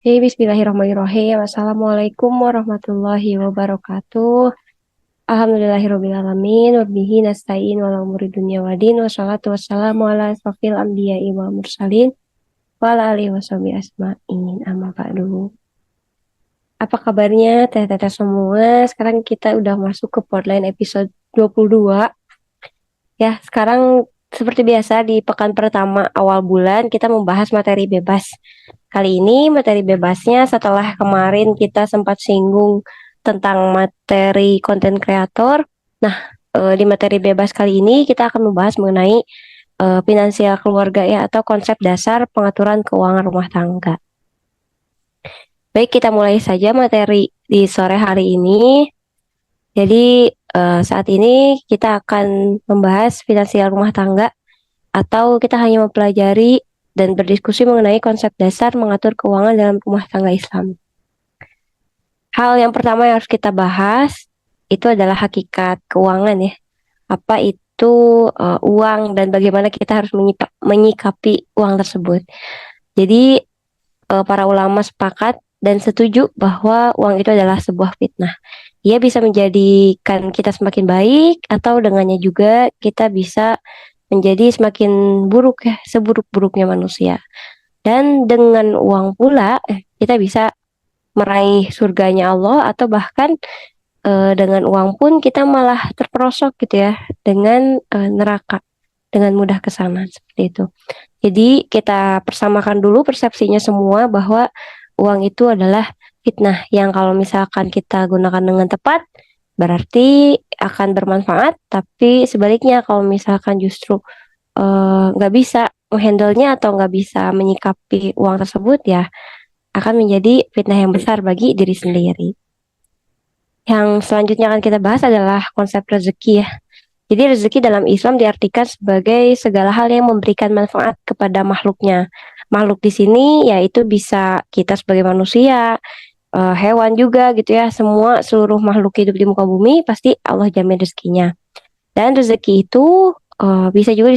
Bismillahirrahmanirrahim. Assalamualaikum warahmatullahi wabarakatuh. Alhamdulillahirrabbilalamin. Wabihi nasta'in wala umuri dunya wadin. Wassalatu wassalamu ala asrofil anbiya'i wal mursalin. Wa ala alihi washabihi asma'in. Amma ba'du. Apa kabarnya teteh-teteh semua? Sekarang kita udah masuk ke Podline episode 22. Ya, sekarang seperti biasa di pekan pertama awal bulan kita membahas materi bebas. Kali ini materi bebasnya setelah kemarin kita sempat singgung tentang materi konten kreator. Nah, di materi bebas kali ini kita akan membahas mengenai finansial keluarga ya atau konsep dasar pengaturan keuangan rumah tangga. Baik, kita mulai saja materi di sore hari ini. Jadi, saat ini kita akan membahas finansial rumah tangga atau kita hanya mempelajari dan berdiskusi mengenai konsep dasar mengatur keuangan dalam rumah tangga Islam. Hal yang pertama yang harus kita bahas itu adalah hakikat keuangan ya. Apa itu uang dan bagaimana kita harus menyikapi uang tersebut. Jadi para ulama sepakat dan setuju bahwa uang itu adalah sebuah fitnah. Ia bisa menjadikan kita semakin baik atau dengannya juga kita bisa menjadi semakin buruk ya, seburuk-buruknya manusia. Dan dengan uang pula kita bisa meraih surganya Allah atau bahkan dengan uang pun kita malah terperosok gitu ya dengan neraka dengan mudah ke sana seperti itu. Jadi kita persamakan dulu persepsinya semua bahwa uang itu adalah fitnah yang kalau misalkan kita gunakan dengan tepat berarti akan bermanfaat, tapi sebaliknya kalau misalkan justru nggak bisa menghandle-nya atau nggak bisa menyikapi uang tersebut ya akan menjadi fitnah yang besar bagi diri sendiri. Yang selanjutnya akan kita bahas adalah konsep rezeki ya. Jadi rezeki dalam Islam diartikan sebagai segala hal yang memberikan manfaat kepada makhluknya. Makhluk di sini yaitu bisa kita sebagai manusia, hewan juga gitu ya. Semua seluruh makhluk hidup di muka bumi pasti Allah jamin rezekinya. Dan rezeki itu bisa juga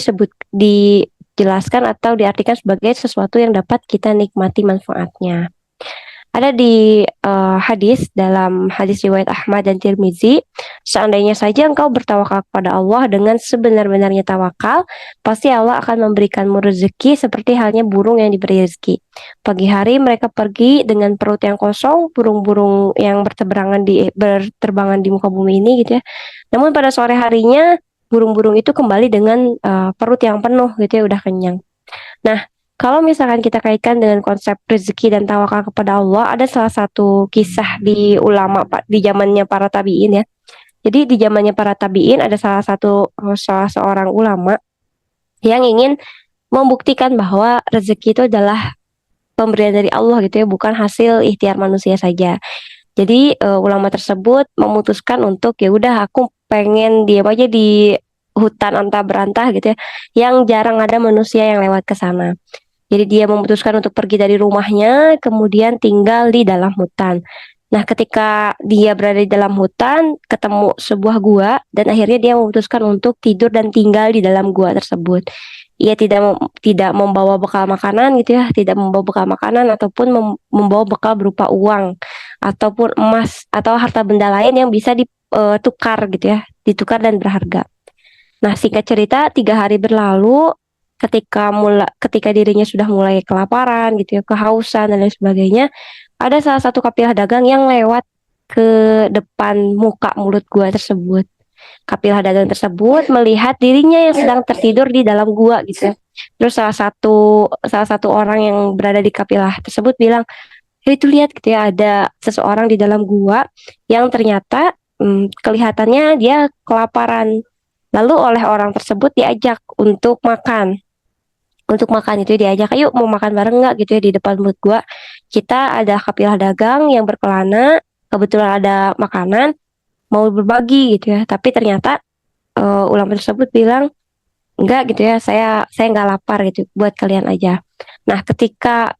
dijelaskan atau diartikan sebagai sesuatu yang dapat kita nikmati manfaatnya. Ada di hadis dalam hadis riwayat Ahmad dan Tirmizi, seandainya saja engkau bertawakal kepada Allah dengan sebenar-benarnya tawakal, pasti Allah akan memberikanmu rezeki seperti halnya burung yang diberi rezeki. Pagi hari mereka pergi dengan perut yang kosong, burung-burung yang berterbangan di muka bumi ini gitu ya. Namun pada sore harinya burung-burung itu kembali dengan perut yang penuh gitu ya, udah kenyang. Nah, kalau misalkan kita kaitkan dengan konsep rezeki dan tawakal kepada Allah, ada salah satu kisah di ulama Pak di zamannya para tabiin ya. Jadi di zamannya para tabiin ada salah seorang ulama yang ingin membuktikan bahwa rezeki itu adalah pemberian dari Allah gitu ya, bukan hasil ikhtiar manusia saja. Jadi ulama tersebut memutuskan untuk ya udah aku pengen diam aja di hutan antah berantah gitu ya, yang jarang ada manusia yang lewat ke sana. Jadi dia memutuskan untuk pergi dari rumahnya, kemudian tinggal di dalam hutan. Nah, ketika dia berada di dalam hutan, ketemu sebuah gua, dan akhirnya dia memutuskan untuk tidur dan tinggal di dalam gua tersebut. Ia tidak membawa bekal makanan gitu ya, tidak membawa bekal makanan ataupun membawa bekal berupa uang ataupun emas atau harta benda lain yang bisa ditukar gitu ya, ditukar dan berharga. Nah, singkat cerita, 3 hari berlalu, ketika dirinya sudah mulai kelaparan gitu ya, kehausan dan lain sebagainya, ada salah satu kapilah dagang yang lewat ke depan muka mulut gua tersebut. Kapilah dagang tersebut melihat dirinya yang sedang tertidur di dalam gua gitu ya. Terus salah satu orang yang berada di kapilah tersebut bilang, "Hei, itu lihat gitu ya, ada seseorang di dalam gua yang ternyata kelihatannya dia kelaparan." Lalu oleh orang tersebut diajak untuk makan. Untuk makan itu diajak, ayo mau makan bareng nggak gitu ya di depan mulut gua. Kita ada kapilah dagang yang berkelana, kebetulan ada makanan, mau berbagi gitu ya. Tapi ternyata ulama tersebut bilang, enggak gitu ya, saya nggak lapar gitu, buat kalian aja. Nah, ketika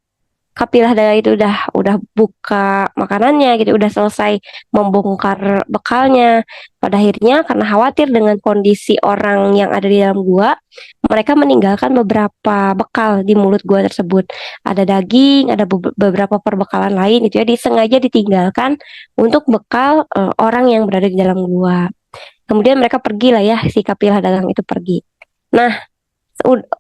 kapilah dagang itu udah buka makanannya gitu, udah selesai membongkar bekalnya. Pada akhirnya karena khawatir dengan kondisi orang yang ada di dalam gua, mereka meninggalkan beberapa bekal di mulut gua tersebut. Ada daging, ada beberapa perbekalan lain itu ya disengaja ditinggalkan untuk bekal orang yang berada di dalam gua. Kemudian mereka pergi lah ya, si kapilah dagang itu pergi. Nah,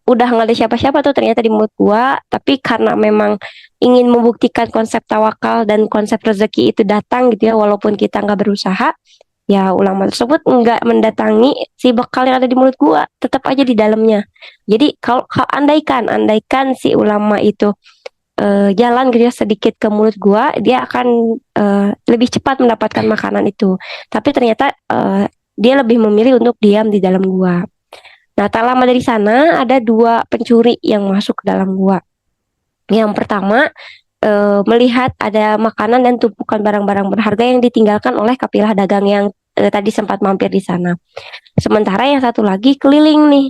udah nggak ada siapa-siapa tuh ternyata di mulut gua, tapi karena memang ingin membuktikan konsep tawakal dan konsep rezeki itu datang gitu ya, walaupun kita nggak berusaha, ya ulama tersebut nggak mendatangi si bekal yang ada di mulut gua, tetap aja di dalamnya. Jadi kalau andaikan si ulama itu jalan gitu ya sedikit ke mulut gua, dia akan lebih cepat mendapatkan makanan itu. Tapi ternyata dia lebih memilih untuk diam di dalam gua. Nah, tak lama dari sana ada dua pencuri yang masuk ke dalam gua. Yang pertama melihat ada makanan dan tumpukan barang-barang berharga yang ditinggalkan oleh kapilah dagang yang tadi sempat mampir di sana. Sementara yang satu lagi keliling nih,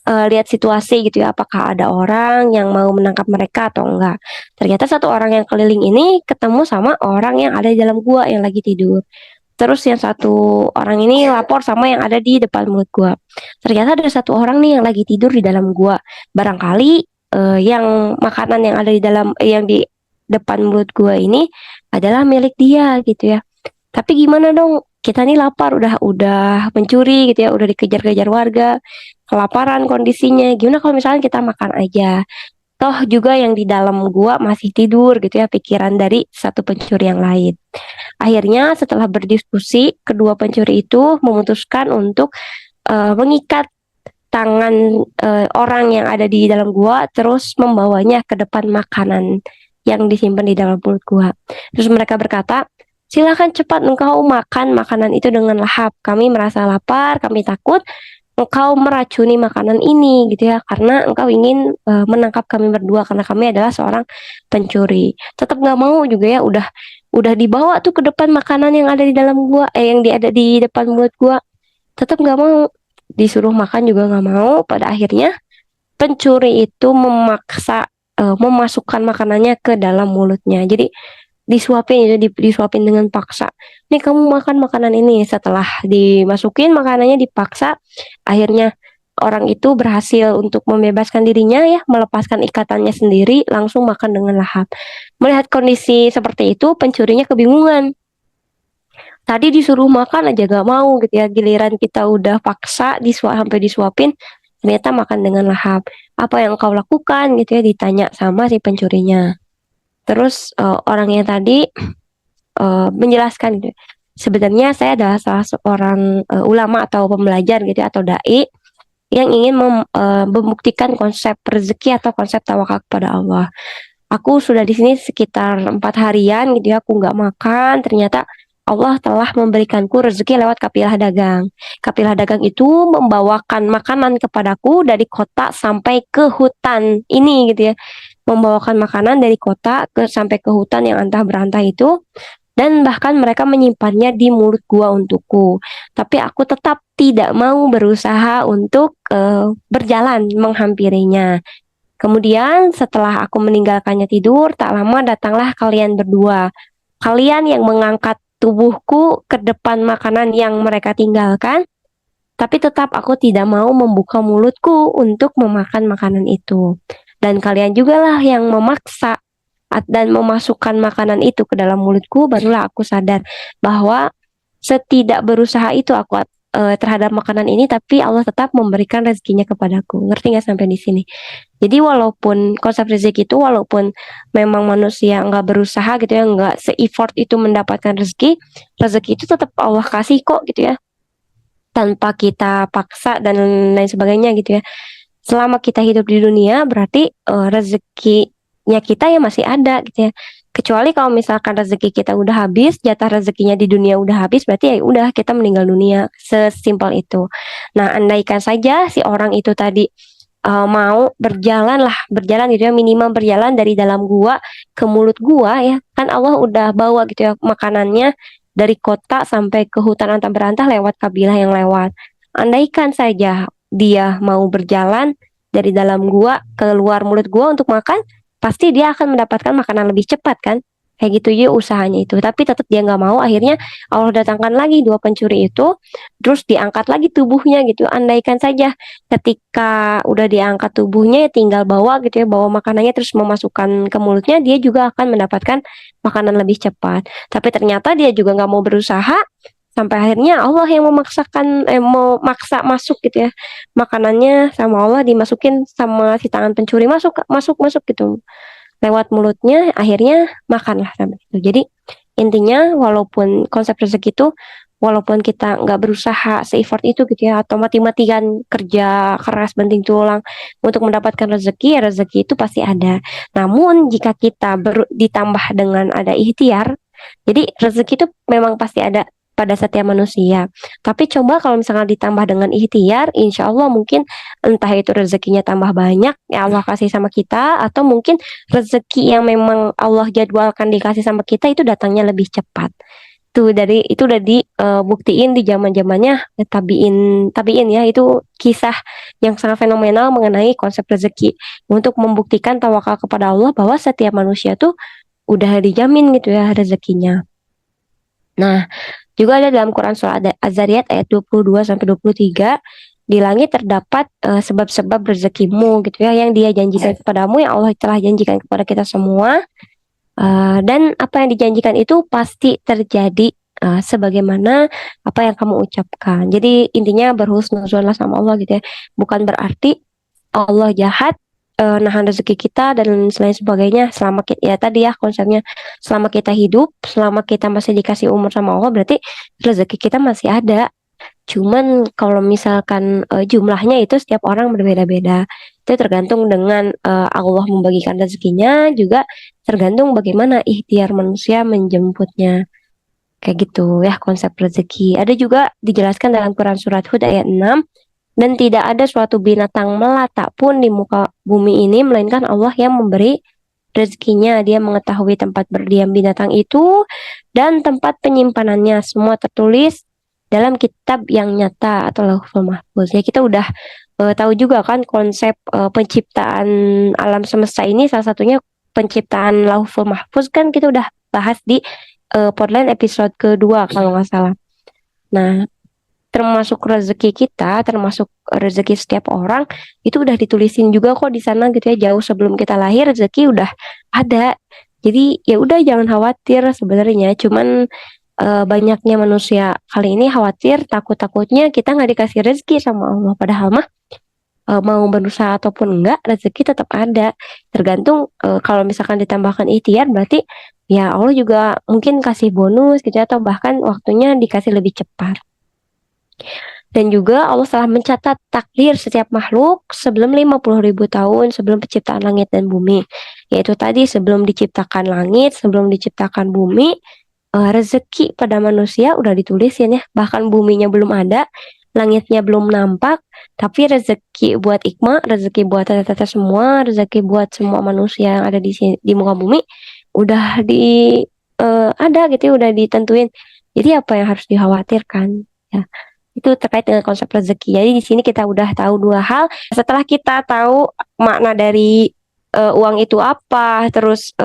lihat situasi gitu ya, apakah ada orang yang mau menangkap mereka atau enggak. Ternyata satu orang yang keliling ini ketemu sama orang yang ada di dalam gua yang lagi tidur. Terus yang satu orang ini lapor sama yang ada di depan mulut gua. Ternyata ada satu orang nih yang lagi tidur di dalam gua. Barangkali yang makanan yang ada di dalam yang di depan mulut gua ini adalah milik dia gitu ya. Tapi gimana dong? Kita nih lapar, udah mencuri gitu ya, udah dikejar-kejar warga, kelaparan kondisinya. Gimana kalau misalnya kita makan aja? Toh juga yang di dalam gua masih tidur gitu ya, pikiran dari satu pencuri yang lain. Akhirnya setelah berdiskusi, kedua pencuri itu memutuskan untuk mengikat tangan orang yang ada di dalam gua, terus membawanya ke depan makanan yang disimpan di dalam mulut gua. Terus mereka berkata, silakan cepat engkau makan makanan itu dengan lahap. Kami merasa lapar, kami takut engkau meracuni makanan ini gitu ya, karena engkau ingin menangkap kami berdua karena kami adalah seorang pencuri. Tetap nggak mau juga ya, udah dibawa tuh ke depan makanan yang ada di dalam gua, yang ada di depan mulut gua, tetap nggak mau, disuruh makan juga nggak mau. Pada akhirnya pencuri itu memaksa memasukkan makanannya ke dalam mulutnya. Jadi disuapin itu disuapin dengan paksa. Nih kamu makan makanan ini. Setelah dimasukin makanannya dipaksa, akhirnya orang itu berhasil untuk membebaskan dirinya ya, melepaskan ikatannya sendiri, langsung makan dengan lahap. Melihat kondisi seperti itu, pencurinya kebingungan. Tadi disuruh makan aja gak mau gitu ya, giliran kita udah paksa sampai disuapin, ternyata makan dengan lahap. Apa yang kau lakukan gitu ya, ditanya sama si pencurinya. Terus orang yang tadi menjelaskan gitu. Sebenarnya saya adalah salah seorang ulama atau pembelajar gitu ya, atau dai yang ingin membuktikan konsep rezeki atau konsep tawakal kepada Allah. Aku sudah di sini sekitar 4 harian gitu ya, aku nggak makan. Ternyata Allah telah memberikanku rezeki lewat kapilah dagang. Kapilah dagang itu membawakan makanan kepadaku dari kota sampai ke hutan ini gitu ya. Membawakan makanan dari kota sampai ke hutan yang antah berantah itu, dan bahkan mereka menyimpannya di mulut gua untukku. Tapi aku tetap tidak mau berusaha untuk berjalan menghampirinya. Kemudian setelah aku meninggalkannya tidur, tak lama datanglah kalian berdua. Kalian yang mengangkat tubuhku ke depan makanan yang mereka tinggalkan, tapi tetap aku tidak mau membuka mulutku untuk memakan makanan itu. Dan kalian juga lah yang memaksa dan memasukkan makanan itu ke dalam mulutku, barulah aku sadar bahwa setidak berusaha itu aku terhadap makanan ini, tapi Allah tetap memberikan rezekinya kepadaku. Ngerti nggak sampai di sini? Jadi walaupun konsep rezeki itu, walaupun memang manusia nggak berusaha gitu ya, nggak se-effort itu mendapatkan rezeki, rezeki itu tetap Allah kasih kok gitu ya, tanpa kita paksa dan lain sebagainya gitu ya. Selama kita hidup di dunia, berarti rezekinya kita ya masih ada gitu ya. Kecuali kalau misalkan rezeki kita udah habis, jatah rezekinya di dunia udah habis, berarti ya udah kita meninggal dunia. Sesimpel itu. Nah, andaikan saja si orang itu tadi mau berjalan gitu ya, minimal berjalan dari dalam gua ke mulut gua ya. Kan Allah udah bawa gitu ya makanannya dari kota sampai ke hutan antah berantah lewat kabilah yang lewat. Andaikan saja dia mau berjalan dari dalam gua ke luar mulut gua untuk makan, pasti dia akan mendapatkan makanan lebih cepat kan. Kayak gitu ya usahanya itu. Tapi tetap dia nggak mau. Akhirnya Allah datangkan lagi dua pencuri itu, terus diangkat lagi tubuhnya gitu. Andaikan saja ketika udah diangkat tubuhnya ya tinggal bawa gitu ya, bawa makanannya terus memasukkan ke mulutnya, dia juga akan mendapatkan makanan lebih cepat. Tapi ternyata dia juga nggak mau berusaha, sampai akhirnya Allah yang memaksakan mau maksa masuk gitu ya, makanannya sama Allah dimasukin sama si tangan pencuri, masuk masuk masuk gitu lewat mulutnya, akhirnya makanlah sampai itu. Jadi intinya walaupun konsep rezeki itu, walaupun kita nggak berusaha se-effort itu gitu ya, atau mati-matian kerja keras banting tulang untuk mendapatkan rezeki, ya rezeki itu pasti ada. Namun jika kita ditambah dengan ada ikhtiar, jadi rezeki itu memang pasti ada pada setiap manusia. Tapi coba kalau misalnya ditambah dengan ikhtiar, insya Allah mungkin entah itu rezekinya tambah banyak, ya Allah kasih sama kita, atau mungkin rezeki yang memang Allah jadwalkan dikasih sama kita itu datangnya lebih cepat. Tuh dari itu udah dibuktiin di zaman-zamannya tabiin tabiin ya, itu kisah yang sangat fenomenal mengenai konsep rezeki untuk membuktikan tawakal kepada Allah bahwa setiap manusia tuh udah dijamin gitu ya rezekinya. Nah, juga ada dalam Quran surah Az-Zariyat ayat 22 sampai 23, di langit terdapat sebab-sebab rezekimu gitu ya yang dia janjikan kepadamu, yang Allah telah janjikan kepada kita semua. Dan apa yang dijanjikan itu pasti terjadi sebagaimana apa yang kamu ucapkan. Jadi intinya berhusnuzonlah sama Allah gitu ya. Bukan berarti Allah jahat, nahan rezeki kita dan selain sebagainya, selama kita, ya tadi ya konsepnya, selama kita hidup, selama kita masih dikasih umur sama Allah, berarti rezeki kita masih ada. Cuman kalau misalkan jumlahnya itu setiap orang berbeda-beda. Itu tergantung dengan Allah membagikan rezekinya, juga tergantung bagaimana ikhtiar manusia menjemputnya. Kayak gitu ya konsep rezeki. Ada juga dijelaskan dalam Quran surat Hud ayat 6, dan tidak ada suatu binatang melata pun di muka bumi ini melainkan Allah yang memberi rezekinya. Dia mengetahui tempat berdiam binatang itu dan tempat penyimpanannya. Semua tertulis dalam kitab yang nyata atau Lauhul Mahfuz. Ya kita udah tahu juga kan konsep penciptaan alam semesta ini, salah satunya penciptaan Lauhul Mahfuz kan kita udah bahas di Podline episode kedua kalau nggak salah. Nah, termasuk rezeki kita, termasuk rezeki setiap orang itu udah ditulisin juga kok di sana gitu ya, jauh sebelum kita lahir rezeki udah ada. Jadi ya udah jangan khawatir sebenarnya, cuman banyaknya manusia kali ini khawatir, takut-takutnya kita nggak dikasih rezeki sama Allah, padahal mah mau berusaha ataupun enggak rezeki tetap ada. Tergantung kalau misalkan ditambahkan ikhtiar berarti ya Allah juga mungkin kasih bonus gitu atau bahkan waktunya dikasih lebih cepat. Dan juga Allah telah mencatat takdir setiap makhluk sebelum 50.000 tahun sebelum penciptaan langit dan bumi. Yaitu tadi sebelum diciptakan langit, sebelum diciptakan bumi, rezeki pada manusia udah ditulisin ya. Bahkan buminya belum ada, langitnya belum nampak, tapi rezeki buat Iqma, rezeki buat tata-tata semua, rezeki buat semua manusia yang ada di sini, di muka bumi, udah ada gitu ya, udah ditentuin. Jadi apa yang harus dikhawatirkan? Ya. Itu terkait dengan konsep rezeki. Jadi di sini kita udah tahu dua hal. Setelah kita tahu makna dari uang itu apa, terus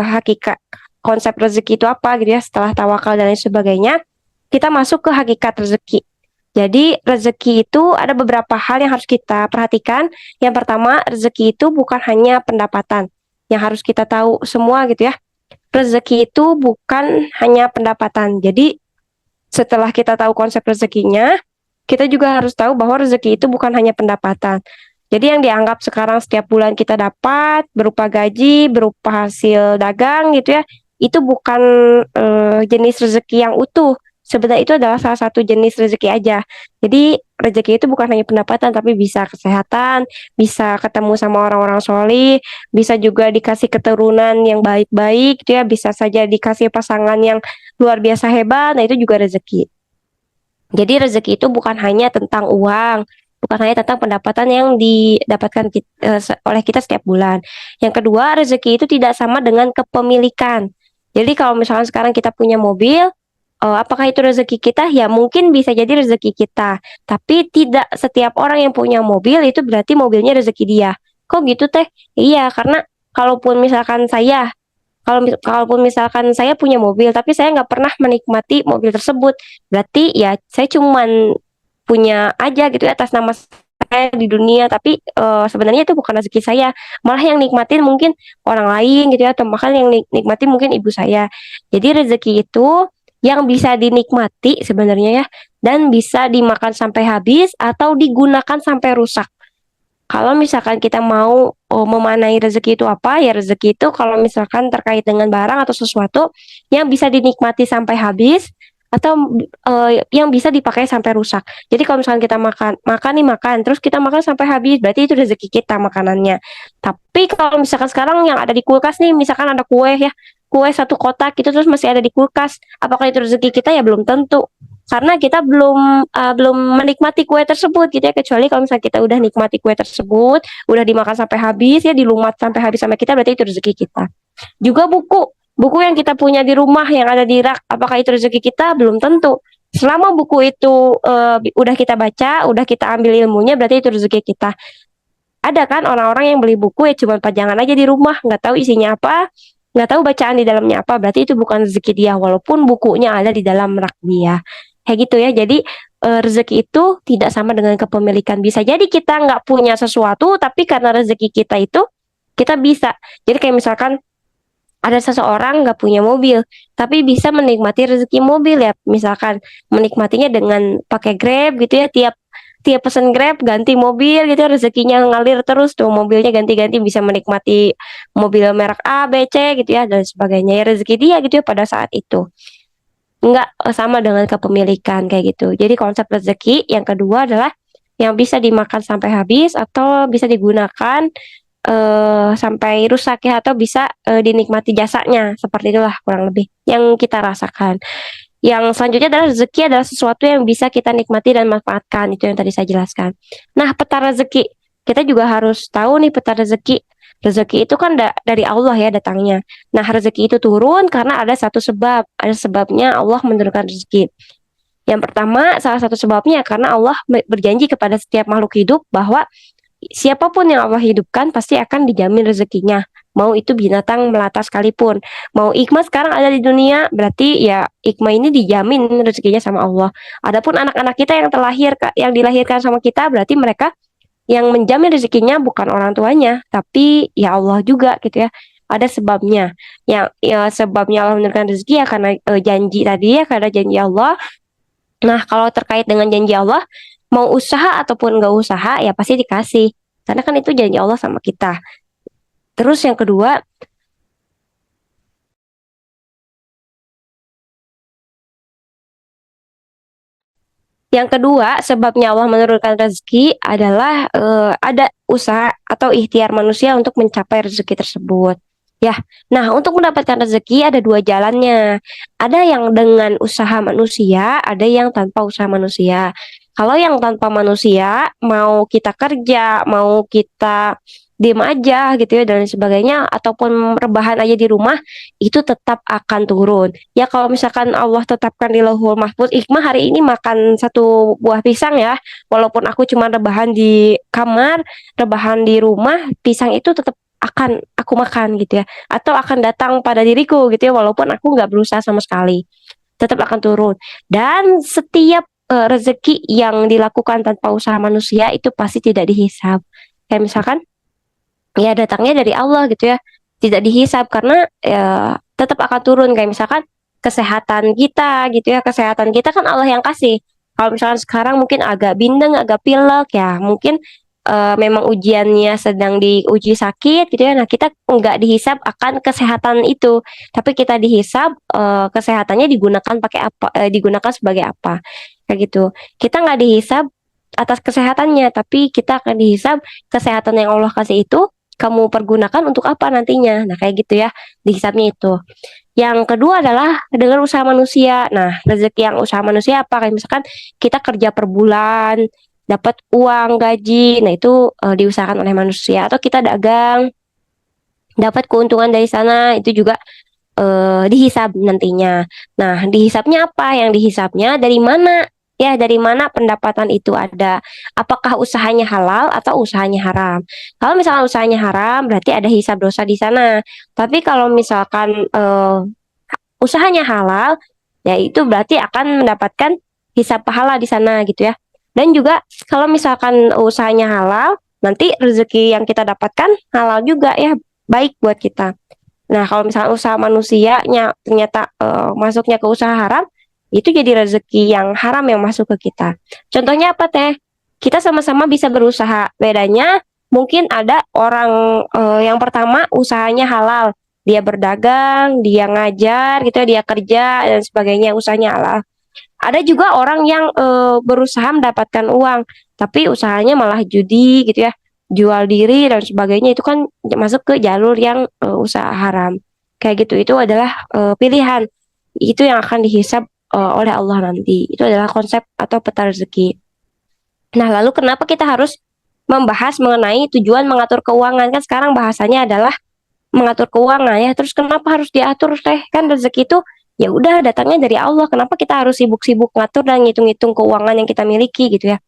hakikat konsep rezeki itu apa gitu ya, setelah tawakal dan lain sebagainya, kita masuk ke hakikat rezeki. Jadi rezeki itu ada beberapa hal yang harus kita perhatikan. Yang pertama, rezeki itu bukan hanya pendapatan. Yang harus kita tahu semua gitu ya. Rezeki itu bukan hanya pendapatan. Jadi setelah kita tahu konsep rezekinya, kita juga harus tahu bahwa rezeki itu bukan hanya pendapatan. Jadi yang dianggap sekarang setiap bulan kita dapat berupa gaji, berupa hasil dagang gitu ya, itu bukan jenis rezeki yang utuh. Sebenarnya itu adalah salah satu jenis rezeki aja. Jadi rezeki itu bukan hanya pendapatan, tapi bisa kesehatan, bisa ketemu sama orang-orang solih, bisa juga dikasih keturunan yang baik-baik, gitu ya, bisa saja dikasih pasangan yang luar biasa hebat. Nah itu juga rezeki. Jadi rezeki itu bukan hanya tentang uang, bukan hanya tentang pendapatan yang didapatkan oleh kita setiap bulan. Yang kedua, rezeki itu tidak sama dengan kepemilikan. Jadi kalau misalkan sekarang kita punya mobil, apakah itu rezeki kita? Ya mungkin bisa jadi rezeki kita. Tapi tidak setiap orang yang punya mobil itu berarti mobilnya rezeki dia. Kok gitu teh? Iya, karena kalaupun misalkan saya punya mobil tapi saya nggak pernah menikmati mobil tersebut, berarti ya saya cuman punya aja gitu ya atas nama saya di dunia, tapi sebenarnya itu bukan rezeki saya, malah yang nikmatin mungkin orang lain gitu ya, atau bahkan yang nikmatin mungkin ibu saya. Jadi rezeki itu yang bisa dinikmati sebenarnya ya, dan bisa dimakan sampai habis atau digunakan sampai rusak. Kalau misalkan kita mau memanai rezeki itu apa, ya rezeki itu kalau misalkan terkait dengan barang atau sesuatu yang bisa dinikmati sampai habis atau yang bisa dipakai sampai rusak. Jadi kalau misalkan kita makan, makan nih makan, terus kita makan sampai habis, berarti itu rezeki kita makanannya. Tapi kalau misalkan sekarang yang ada di kulkas nih, misalkan ada kue ya, kue satu kotak gitu terus masih ada di kulkas, apakah itu rezeki kita? Ya belum tentu, karena kita belum menikmati kue tersebut gitu ya, kecuali kalau misalnya kita udah nikmati kue tersebut, udah dimakan sampai habis ya, dilumat sampai habis sama kita, berarti itu rezeki kita. Juga buku yang kita punya di rumah yang ada di rak, apakah itu rezeki kita? Belum tentu. Selama buku itu udah kita baca, udah kita ambil ilmunya, berarti itu rezeki kita. Ada kan orang-orang yang beli buku ya cuma pajangan aja di rumah, nggak tahu isinya apa, nggak tahu bacaan di dalamnya apa, berarti itu bukan rezeki dia, walaupun bukunya ada di dalam rak dia. Kayak gitu ya. Jadi rezeki itu tidak sama dengan kepemilikan. Bisa jadi kita nggak punya sesuatu, tapi karena rezeki kita itu kita bisa. Jadi kayak misalkan ada seseorang nggak punya mobil, tapi bisa menikmati rezeki mobil ya. Misalkan menikmatinya dengan pakai Grab gitu ya, tiap tiap pesan Grab ganti mobil gitu ya, rezekinya ngalir terus tuh, mobilnya ganti-ganti, bisa menikmati mobil merek A, B, C gitu ya, dan sebagainya. Ya rezeki dia gitu ya pada saat itu. Nggak sama dengan kepemilikan kayak gitu. Jadi konsep rezeki yang kedua adalah yang bisa dimakan sampai habis atau bisa digunakan sampai rusak ya, atau bisa dinikmati jasanya, seperti itulah kurang lebih yang kita rasakan. Yang selanjutnya adalah rezeki adalah sesuatu yang bisa kita nikmati dan manfaatkan, itu yang tadi saya jelaskan. Nah, peta rezeki, kita juga harus tahu nih peta rezeki. Rezeki itu kan dari Allah ya datangnya. Nah, rezeki itu turun karena ada satu sebab, ada sebabnya Allah menurunkan rezeki. Yang pertama, salah satu sebabnya karena Allah berjanji kepada setiap makhluk hidup bahwa siapapun yang Allah hidupkan pasti akan dijamin rezekinya. Mau itu binatang melata sekalipun. Mau Ikma sekarang ada di dunia, berarti ya Ikma ini dijamin rezekinya sama Allah. Adapun anak-anak kita yang terlahir, yang dilahirkan sama kita, berarti mereka yang menjamin rezekinya bukan orang tuanya, tapi ya Allah juga gitu ya. Ada sebabnya. Yang ya, sebabnya Allah menurunkan rezeki ya karena janji tadi ya, karena janji Allah. Nah, kalau terkait dengan janji Allah, mau usaha ataupun nggak usaha, ya pasti dikasih. Karena kan itu janji Allah sama kita. Terus yang kedua, sebabnya Allah menurunkan rezeki adalah ada usaha atau ikhtiar manusia untuk mencapai rezeki tersebut. Ya, nah untuk mendapatkan rezeki ada dua jalannya. Ada yang dengan usaha manusia, ada yang tanpa usaha manusia. Kalau yang tanpa manusia, mau kita kerja, mau kita diem aja gitu ya dan sebagainya, ataupun rebahan aja di rumah, itu tetap akan turun. Ya kalau misalkan Allah tetapkan di Lauhul Mahfuz, Iqmah hari ini makan satu buah pisang ya, walaupun aku cuma rebahan di kamar, rebahan di rumah, pisang itu tetap akan aku makan gitu ya, atau akan datang pada diriku gitu ya, walaupun aku nggak berusaha sama sekali, tetap akan turun. Dan setiap rezeki yang dilakukan tanpa usaha manusia itu pasti tidak dihisab. Kayak misalkan ya datangnya dari Allah gitu ya, tidak dihisap karena ya tetap akan turun. Kayak misalkan kesehatan kita gitu ya, kesehatan kita kan Allah yang kasih. Kalau misalkan sekarang mungkin agak bindeng, agak pilek ya, mungkin memang ujiannya sedang diuji sakit gitu ya, nah kita nggak dihisap akan kesehatan itu, tapi kita dihisap kesehatannya digunakan pakai apa, digunakan sebagai apa, kayak gitu. Kita nggak dihisap atas kesehatannya, tapi kita akan dihisap kesehatan yang Allah kasih itu kamu pergunakan untuk apa nantinya. Nah, kayak gitu ya, dihisapnya itu. Yang kedua adalah dengan usaha manusia. Nah, rezeki yang usaha manusia apa? Kayak misalkan kita kerja per bulan, dapat uang gaji. Nah, itu diusahakan oleh manusia. Atau kita dagang, dapat keuntungan dari sana, itu juga dihisap nantinya. Nah, dihisapnya apa? Yang dihisapnya dari mana Ya, dari mana pendapatan itu ada? Apakah usahanya halal atau usahanya haram? Kalau misalkan usahanya haram, berarti ada hisab dosa di sana. Tapi kalau misalkan usahanya halal, ya itu berarti akan mendapatkan hisab pahala di sana gitu ya. Dan juga kalau misalkan usahanya halal, nanti rezeki yang kita dapatkan halal juga ya, baik buat kita. Nah, kalau misalnya usaha manusianya ternyata masuknya ke usaha haram, itu jadi rezeki yang haram yang masuk ke kita. Contohnya apa teh? Kita sama-sama bisa berusaha. Bedanya mungkin ada orang yang pertama usahanya halal, dia berdagang, dia ngajar gitu ya, dia kerja dan sebagainya usahanya halal. Ada juga orang yang berusaha mendapatkan uang, tapi usahanya malah judi gitu ya, jual diri dan sebagainya itu kan masuk ke jalur yang usaha haram. Kayak gitu itu adalah pilihan. Itu yang akan dihisab oleh Allah nanti. Itu adalah konsep atau peta rezeki. Nah, lalu kenapa kita harus membahas mengenai tujuan mengatur keuangan? Kan sekarang bahasanya adalah mengatur keuangan ya. Terus kenapa harus diatur teh? Kan rezeki itu ya udah datangnya dari Allah. Kenapa kita harus sibuk-sibuk ngatur dan ngitung-ngitung keuangan yang kita miliki gitu ya?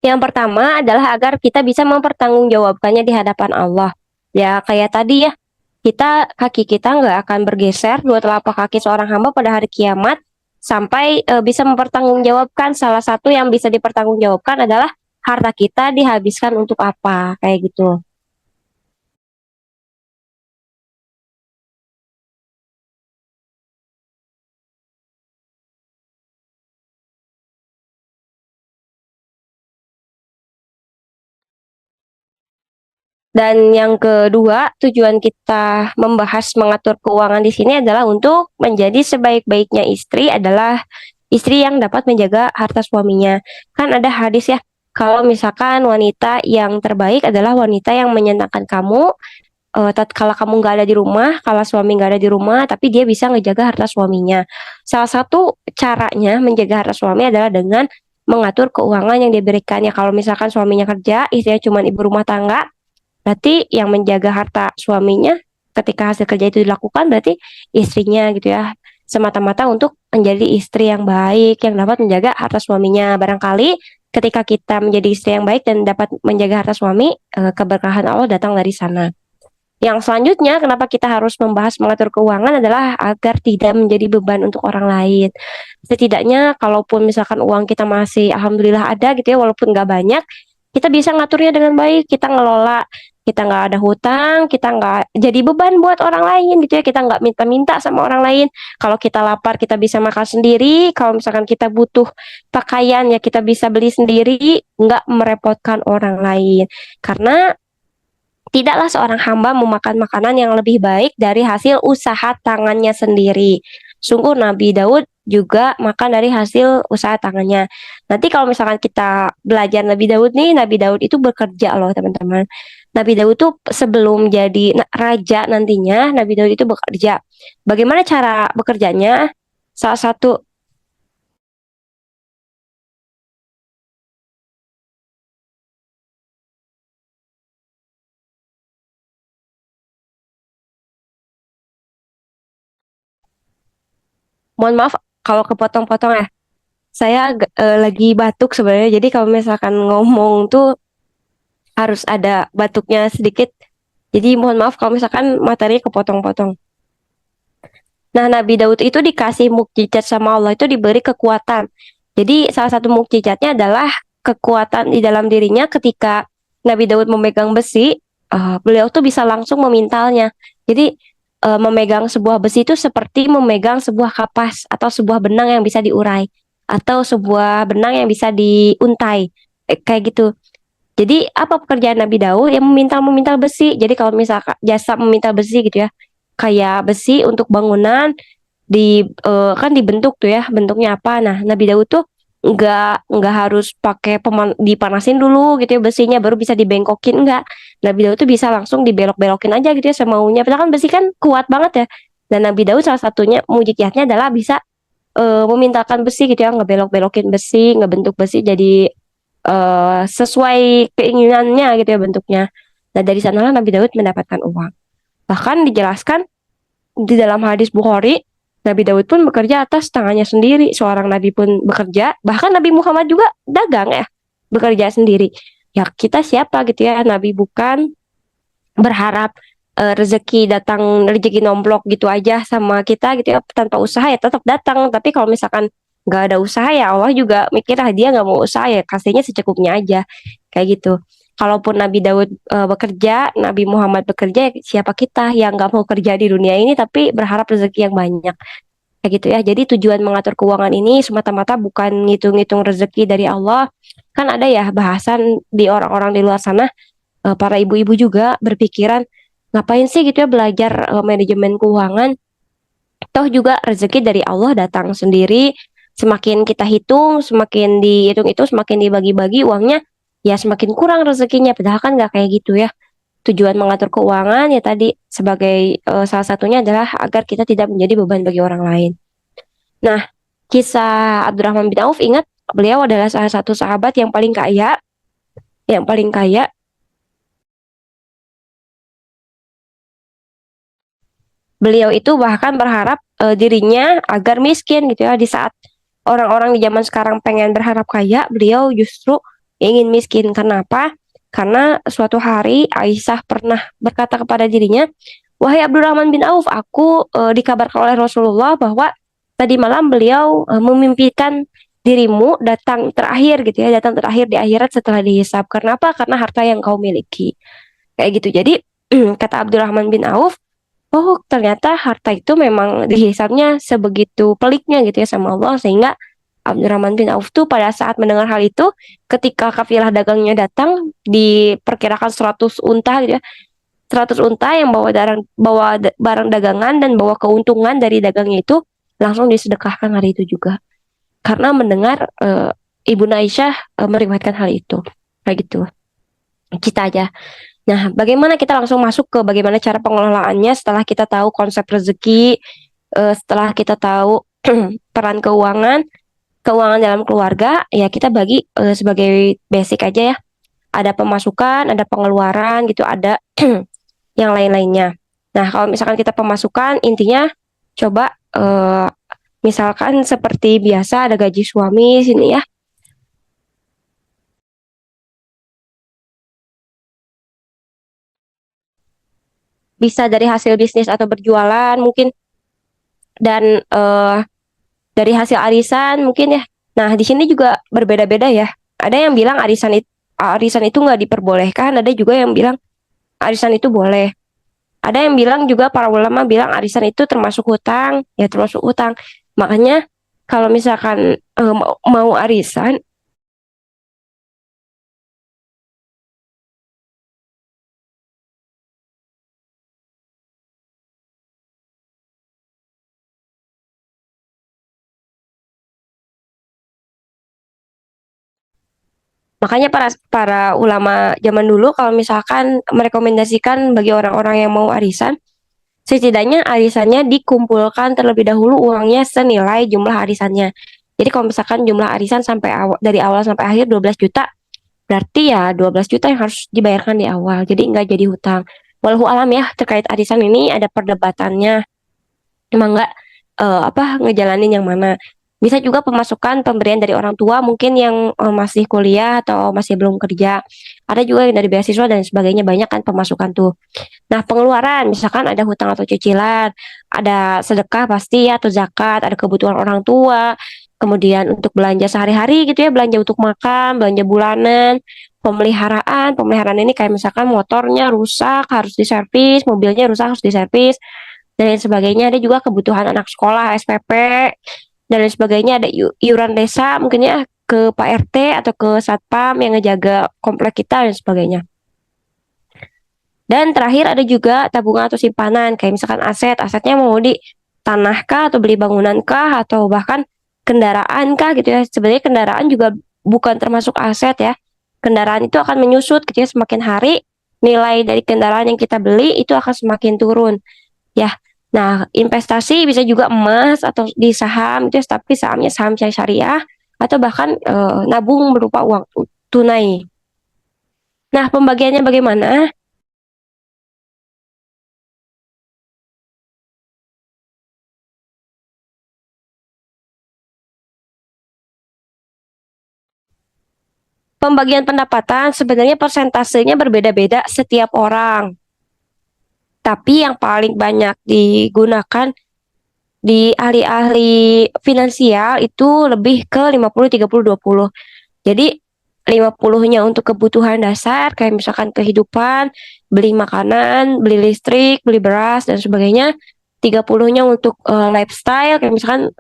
Yang pertama adalah agar kita bisa mempertanggungjawabkannya di hadapan Allah. Ya kayak tadi ya, kaki kita nggak akan bergeser dua telapak kaki seorang hamba pada hari kiamat sampai bisa mempertanggungjawabkan. Salah satu yang bisa dipertanggungjawabkan adalah harta kita dihabiskan untuk apa kayak gitu. Dan yang kedua, tujuan kita membahas mengatur keuangan di sini adalah untuk menjadi sebaik-baiknya istri adalah istri yang dapat menjaga harta suaminya. Kan ada hadis ya, kalau misalkan wanita yang terbaik adalah wanita yang menyenangkan kamu, tatkala kamu nggak ada di rumah, kalau suami nggak ada di rumah, tapi dia bisa ngejaga harta suaminya. Salah satu caranya menjaga harta suami adalah dengan mengatur keuangan yang diberikannya. Kalau misalkan suaminya kerja, istrinya cuma ibu rumah tangga, berarti yang menjaga harta suaminya ketika hasil kerja itu dilakukan berarti istrinya gitu ya. Semata-mata untuk menjadi istri yang baik yang dapat menjaga harta suaminya. Barangkali ketika kita menjadi istri yang baik dan dapat menjaga harta suami, keberkahan Allah datang dari sana. Yang selanjutnya, kenapa kita harus membahas mengatur keuangan adalah agar tidak menjadi beban untuk orang lain. Setidaknya, kalaupun misalkan uang kita masih alhamdulillah ada gitu ya, walaupun nggak banyak, kita bisa ngaturnya dengan baik. Kita ngelola, kita nggak ada hutang, kita nggak jadi beban buat orang lain gitu ya. Kita nggak minta-minta sama orang lain. Kalau kita lapar, kita bisa makan sendiri. Kalau misalkan kita butuh pakaian, ya kita bisa beli sendiri, nggak merepotkan orang lain. Karena tidaklah seorang hamba memakan makanan yang lebih baik dari hasil usaha tangannya sendiri. Sungguh Nabi Daud juga makan dari hasil usaha tangannya. Nanti kalau misalkan kita belajar Nabi Daud nih, Nabi Daud itu bekerja loh teman-teman. Nabi Daud itu sebelum jadi raja nantinya, Nabi Daud itu bekerja. Bagaimana cara bekerjanya? Salah satu, mohon maaf kalau kepotong-potong ya. Saya lagi batuk sebenarnya. Jadi kalau misalkan ngomong tuh harus ada batuknya sedikit. Jadi mohon maaf kalau misalkan materinya kepotong-potong. Nah, Nabi Daud itu dikasih mukjizat sama Allah itu diberi kekuatan. Jadi salah satu mukjizatnya adalah kekuatan di dalam dirinya ketika Nabi Daud memegang besi, beliau tuh bisa langsung memintalnya. Jadi memegang sebuah besi itu seperti memegang sebuah kapas atau sebuah benang yang bisa diurai atau sebuah benang yang bisa diuntai. Kayak gitu. Jadi apa pekerjaan Nabi Daud yang memintal-memintal besi. Jadi kalau misalkan jasa memintal besi gitu ya, kayak besi untuk bangunan kan dibentuk tuh ya, bentuknya apa. Nah, Nabi Daud tuh nggak harus pakai dipanasin dulu gitu ya besinya baru bisa dibengkokin, enggak. Nabi Daud tuh bisa langsung dibelok-belokin aja gitu ya semaunya. Padahal kan besi kan kuat banget ya. Dan Nabi Daud salah satunya mujizatnya adalah bisa memintakan besi gitu ya, ngebelok-belokin besi, ngebentuk besi jadi sesuai keinginannya gitu ya bentuknya. Nah, dari sanalah Nabi Daud mendapatkan uang. Bahkan dijelaskan di dalam hadis Bukhari, Nabi Daud pun bekerja atas tangannya sendiri. Seorang nabi pun bekerja, bahkan Nabi Muhammad juga dagang ya, bekerja sendiri. Ya kita siapa gitu ya, Nabi bukan berharap rezeki datang, rezeki nomplok gitu aja sama kita gitu ya, tanpa usaha ya tetap datang. Tapi kalau misalkan nggak ada usaha ya Allah juga mikir ah dia nggak mau usaha ya kasihnya secukupnya aja kayak gitu. Kalaupun Nabi Daud bekerja, Nabi Muhammad bekerja, ya siapa kita yang nggak mau kerja di dunia ini tapi berharap rezeki yang banyak kayak gitu ya. Jadi tujuan mengatur keuangan ini semata-mata bukan ngitung-ngitung rezeki dari Allah. Kan ada ya bahasan di orang-orang di luar sana, para ibu-ibu juga berpikiran ngapain sih gitu ya belajar manajemen keuangan, toh juga rezeki dari Allah datang sendiri, semakin kita hitung semakin dihitung itu semakin dibagi-bagi uangnya ya semakin kurang rezekinya, padahal kan nggak kayak gitu ya. Tujuan mengatur keuangan ya tadi sebagai salah satunya adalah agar kita tidak menjadi beban bagi orang lain. Nah, kisah Abdurrahman bin Auf, ingat beliau adalah salah satu sahabat yang paling kaya. Beliau itu bahkan berharap dirinya agar miskin gitu ya. Di saat orang-orang di zaman sekarang pengen berharap kaya, beliau justru ingin miskin. Kenapa? Karena suatu hari Aisyah pernah berkata kepada dirinya, "Wahai Abdurrahman bin Auf, aku dikabarkan oleh Rasulullah bahwa tadi malam beliau memimpikan dirimu datang terakhir gitu ya, datang terakhir di akhirat setelah dihisab. Kenapa? Karena harta yang kau miliki." Kayak gitu. Jadi kata Abdurrahman bin Auf, oh, ternyata harta itu memang dihisabnya sebegitu peliknya gitu ya sama Allah, sehingga Abdurrahman bin Auf tuh pada saat mendengar hal itu, ketika kafilah dagangnya datang, diperkirakan 100 unta gitu ya, 100 unta yang bawa barang dagangan dan bawa keuntungan dari dagangnya itu langsung disedekahkan hari itu juga. Karena mendengar Ibu Aisyah meriwayatkan hal itu. Kayak gitu. Kita aja. Nah, bagaimana kita langsung masuk ke bagaimana cara pengelolaannya setelah kita tahu konsep rezeki, setelah kita tahu peran keuangan dalam keluarga, ya kita bagi sebagai basic aja ya. Ada pemasukan, ada pengeluaran gitu, ada yang lain-lainnya. Nah, kalau misalkan kita pemasukan, intinya coba misalkan seperti biasa ada gaji suami sini ya, bisa dari hasil bisnis atau berjualan mungkin, dan dari hasil arisan mungkin ya. Nah, di sini juga berbeda-beda ya. Ada yang bilang arisan itu nggak diperbolehkan, ada juga yang bilang arisan itu boleh. Ada yang bilang juga para ulama bilang arisan itu termasuk hutang, ya termasuk hutang. Makanya kalau misalkan mau arisan, makanya para para ulama zaman dulu kalau misalkan merekomendasikan bagi orang-orang yang mau arisan, setidaknya arisannya dikumpulkan terlebih dahulu uangnya senilai jumlah arisannya. Jadi kalau misalkan jumlah arisan dari awal sampai akhir 12 juta, berarti ya 12 juta yang harus dibayarkan di awal. Jadi nggak jadi hutang. Walau alam ya terkait arisan ini ada perdebatannya. Emang nggak apa ngejalanin yang mana. Bisa juga pemasukan pemberian dari orang tua mungkin yang masih kuliah atau masih belum kerja. Ada juga yang dari beasiswa dan sebagainya, banyak kan pemasukan tuh. Nah, pengeluaran, misalkan ada hutang atau cicilan, ada sedekah pasti ya, atau zakat, ada kebutuhan orang tua, kemudian untuk belanja sehari-hari gitu ya, belanja untuk makan, belanja bulanan, pemeliharaan ini kayak misalkan motornya rusak harus diservis, mobilnya rusak harus diservis, dan lain sebagainya. Ada juga kebutuhan anak sekolah, SPP, dan lain sebagainya, ada iuran desa mungkin ya, ke Pak RT atau ke Satpam yang ngejaga komplek kita dan sebagainya. Dan terakhir ada juga tabungan atau simpanan, kayak misalkan asetnya mau di tanah kah atau beli bangunan kah atau bahkan kendaraan kah gitu ya. Sebenarnya kendaraan juga bukan termasuk aset ya. Kendaraan itu akan menyusut gitu ya, semakin hari nilai dari kendaraan yang kita beli itu akan semakin turun ya. Nah, investasi bisa juga emas atau di saham itu ya, tapi sahamnya saham syariah atau bahkan nabung berupa uang tunai. Nah, pembagiannya bagaimana? pembagian pendapatan sebenarnya persentasenya berbeda-beda setiap orang. Tapi yang paling banyak digunakan di ahli-ahli finansial itu lebih ke 50-30-20. Jadi 50-nya untuk kebutuhan dasar kayak misalkan kehidupan, beli makanan, beli listrik, beli beras dan sebagainya. 30-nya untuk lifestyle kayak misalkan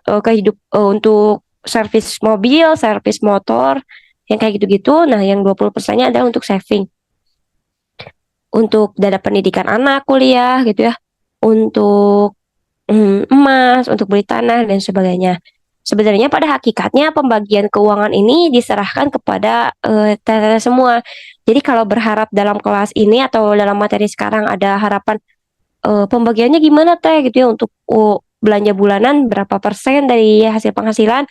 untuk servis mobil, servis motor, yang kayak gitu-gitu. Nah, yang 20%-nya adalah untuk saving, untuk dana pendidikan anak kuliah gitu ya, untuk emas, untuk beli tanah dan sebagainya. Sebenarnya pada hakikatnya pembagian keuangan ini diserahkan kepada teteh semua. Jadi kalau berharap dalam kelas ini atau dalam materi sekarang ada harapan pembagiannya gimana teh gitu ya untuk belanja bulanan berapa persen dari hasil penghasilan,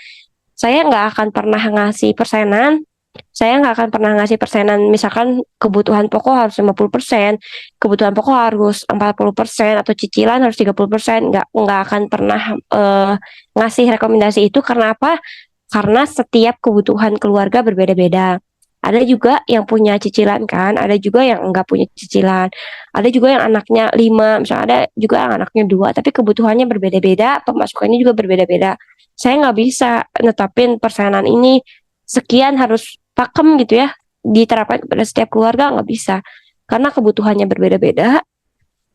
saya nggak akan pernah ngasih persenan. Saya nggak akan pernah ngasih persenan, misalkan kebutuhan pokok harus 50%, kebutuhan pokok harus 40%, atau cicilan harus 30%. Nggak akan pernah ngasih rekomendasi itu. Karena apa? Karena setiap kebutuhan keluarga berbeda-beda. Ada juga yang punya cicilan kan, ada juga yang nggak punya cicilan. Ada juga yang anaknya 5, misalnya ada juga yang anaknya 2, tapi kebutuhannya berbeda-beda, pemasukannya juga berbeda-beda. Saya nggak bisa netapin persenan ini sekian harus pakem gitu ya, diterapkan kepada setiap keluarga, nggak bisa. Karena kebutuhannya berbeda-beda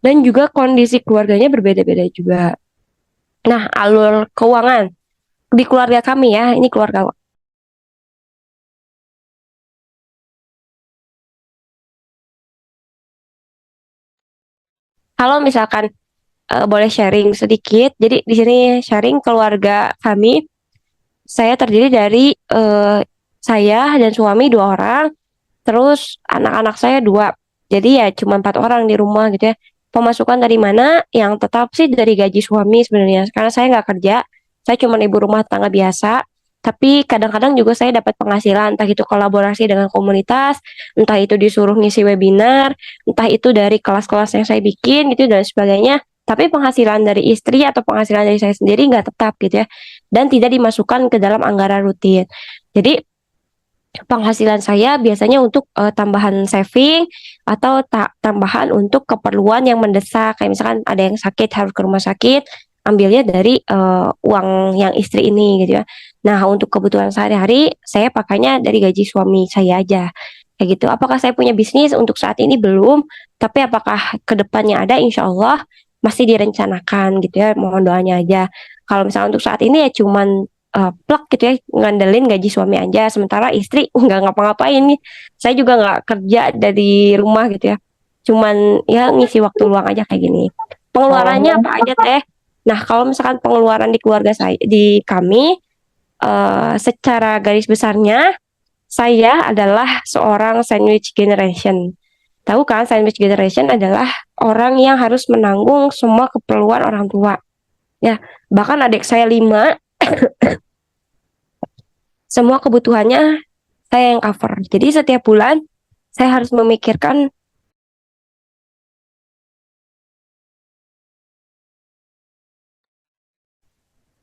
dan juga kondisi keluarganya berbeda-beda juga. Nah, alur keuangan di keluarga kami ya, ini keluarga. Kalau misalkan boleh sharing sedikit, jadi di sini sharing keluarga kami, saya terdiri dari saya dan suami 2 orang, terus anak-anak saya 2. Jadi ya cuma 4 orang di rumah gitu ya. Pemasukan dari mana? Yang tetap sih dari gaji suami sebenarnya. Karena saya nggak kerja, saya cuma ibu rumah tangga biasa. Tapi kadang-kadang juga saya dapat penghasilan, entah itu kolaborasi dengan komunitas, entah itu disuruh ngisi webinar, entah itu dari kelas-kelas yang saya bikin gitu dan sebagainya. Tapi penghasilan dari istri atau penghasilan dari saya sendiri nggak tetap gitu ya. Dan tidak dimasukkan ke dalam anggaran rutin. Jadi penghasilan saya biasanya untuk tambahan saving atau tambahan untuk keperluan yang mendesak, kayak misalkan ada yang sakit harus ke rumah sakit, ambilnya dari uang yang istri ini gitu ya. Nah, untuk kebutuhan sehari-hari saya pakainya dari gaji suami saya aja kayak gitu. Apakah saya punya bisnis untuk saat ini? Belum, tapi apakah kedepannya ada? Insya Allah masih direncanakan gitu ya, mohon doanya aja. Kalau misalnya untuk saat ini ya cuman plek gitu ya, ngandelin gaji suami aja, sementara istri nggak ngapa-ngapain nih. Saya juga nggak kerja dari rumah gitu ya, cuman ya ngisi waktu luang aja kayak gini. Pengeluarannya Oh, apa aja teh? Nah, kalau misalkan pengeluaran di keluarga saya, di kami, secara garis besarnya saya adalah seorang sandwich generation. Tahu kan, sandwich generation adalah orang yang harus menanggung semua keperluan orang tua ya. Bahkan adik saya 5, semua kebutuhannya saya yang cover. Jadi setiap bulan saya harus memikirkan,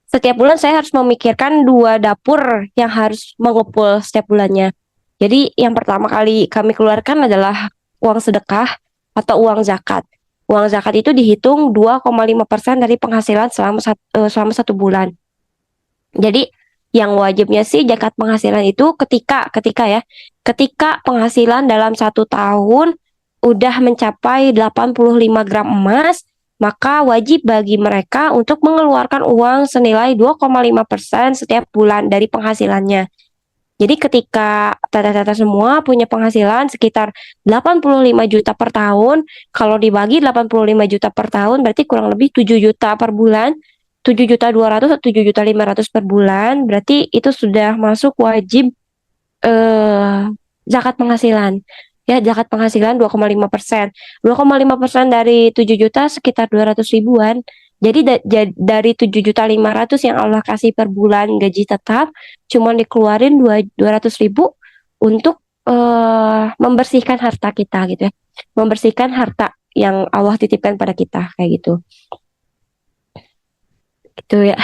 setiap bulan saya harus memikirkan 2 dapur yang harus mengepul setiap bulannya. Jadi yang pertama kali kami keluarkan adalah uang sedekah atau uang zakat. Uang zakat itu dihitung 2,5% dari penghasilan selama 1 bulan. Jadi yang wajibnya sih zakat penghasilan itu ketika ya, ketika penghasilan dalam 1 tahun udah mencapai 85 gram emas, maka wajib bagi mereka untuk mengeluarkan uang senilai 2,5% setiap bulan dari penghasilannya. Jadi ketika tata-tata semua punya penghasilan sekitar 85 juta per tahun, kalau dibagi 85 juta per tahun berarti kurang lebih 7 juta per bulan, 7.200.000 atau 7.500.000 per bulan, berarti itu sudah masuk wajib eh, zakat penghasilan. Ya, zakat penghasilan 2,5%. 2,5% dari 7 juta sekitar 200 ribuan. Jadi dari 7.500.000 yang Allah kasih per bulan gaji tetap, cuma dikeluarin 200 ribu untuk membersihkan harta kita gitu ya. Membersihkan harta yang Allah titipkan pada kita kayak gitu. Itu ya.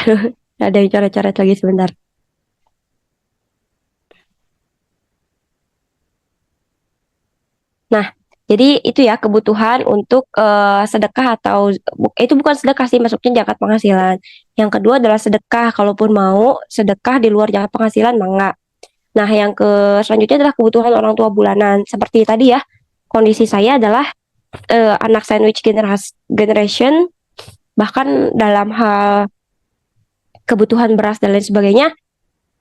Ada yang coret-coret lagi sebentar. Nah, jadi itu ya kebutuhan untuk sedekah atau itu bukan sedekah sih, masuknya zakat penghasilan. Yang kedua adalah sedekah, kalaupun mau sedekah di luar zakat penghasilan mangga. Nah, yang selanjutnya adalah kebutuhan orang tua bulanan. Seperti tadi ya, kondisi saya adalah anak sandwich generation, bahkan dalam hal kebutuhan beras dan lain sebagainya,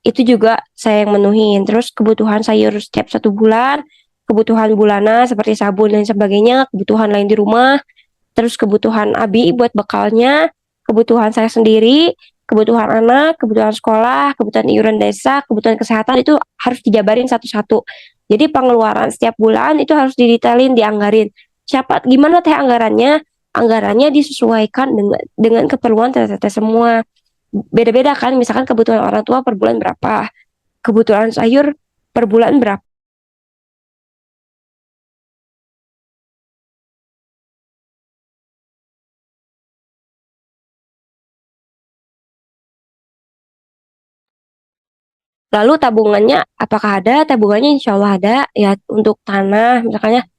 itu juga saya yang menuhin. Terus kebutuhan sayur setiap 1 bulan, kebutuhan bulanan seperti sabun dan sebagainya, kebutuhan lain di rumah, terus kebutuhan abi buat bekalnya, kebutuhan saya sendiri, kebutuhan anak, kebutuhan sekolah, kebutuhan iuran desa, kebutuhan kesehatan itu harus dijabarin satu-satu. Jadi pengeluaran setiap bulan itu harus didetailin, dianggarin. Siapa gimana teh anggarannya? Anggarannya disesuaikan dengan keperluan teteh semua. Beda-beda kan, misalkan kebutuhan orang tua per bulan berapa, kebutuhan sayur per bulan berapa. Lalu tabungannya, apakah ada? Tabungannya insya Allah ada ya, untuk tanah misalnya,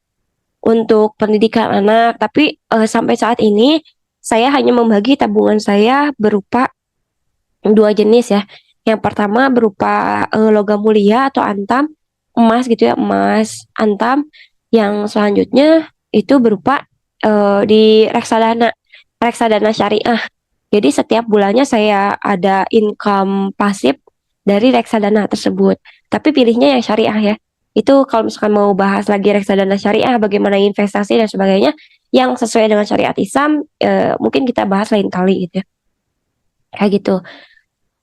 untuk pendidikan anak. Tapi sampai saat ini saya hanya membagi tabungan saya berupa dua jenis ya. Yang pertama berupa logam mulia atau antam, emas gitu ya, emas antam. Yang selanjutnya itu berupa di reksadana, reksadana syariah. Jadi setiap bulannya saya ada income pasif dari reksadana tersebut. Tapi pilihnya yang syariah ya. Itu kalau misalkan mau bahas lagi reksadana syariah, bagaimana investasi dan sebagainya, yang sesuai dengan syariat Islam, mungkin kita bahas lain kali gitu ya. Kayak gitu.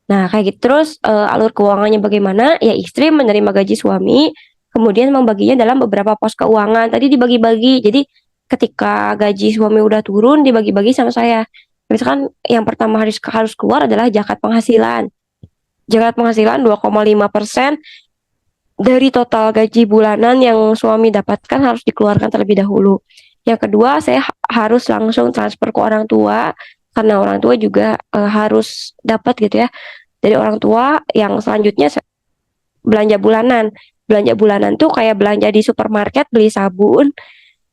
Nah, kayak gitu. Terus alur keuangannya bagaimana? Ya, istri menerima gaji suami, kemudian membaginya dalam beberapa pos keuangan. Tadi dibagi-bagi. Jadi ketika gaji suami udah turun, dibagi-bagi sama saya. Misalkan yang pertama harus harus keluar adalah zakat penghasilan. Zakat penghasilan 2,5% dari total gaji bulanan yang suami dapatkan harus dikeluarkan terlebih dahulu. Yang kedua, saya harus langsung transfer ke orang tua karena orang tua juga harus dapat gitu ya dari orang tua. Yang selanjutnya belanja bulanan. Belanja bulanan tuh kayak belanja di supermarket, beli sabun,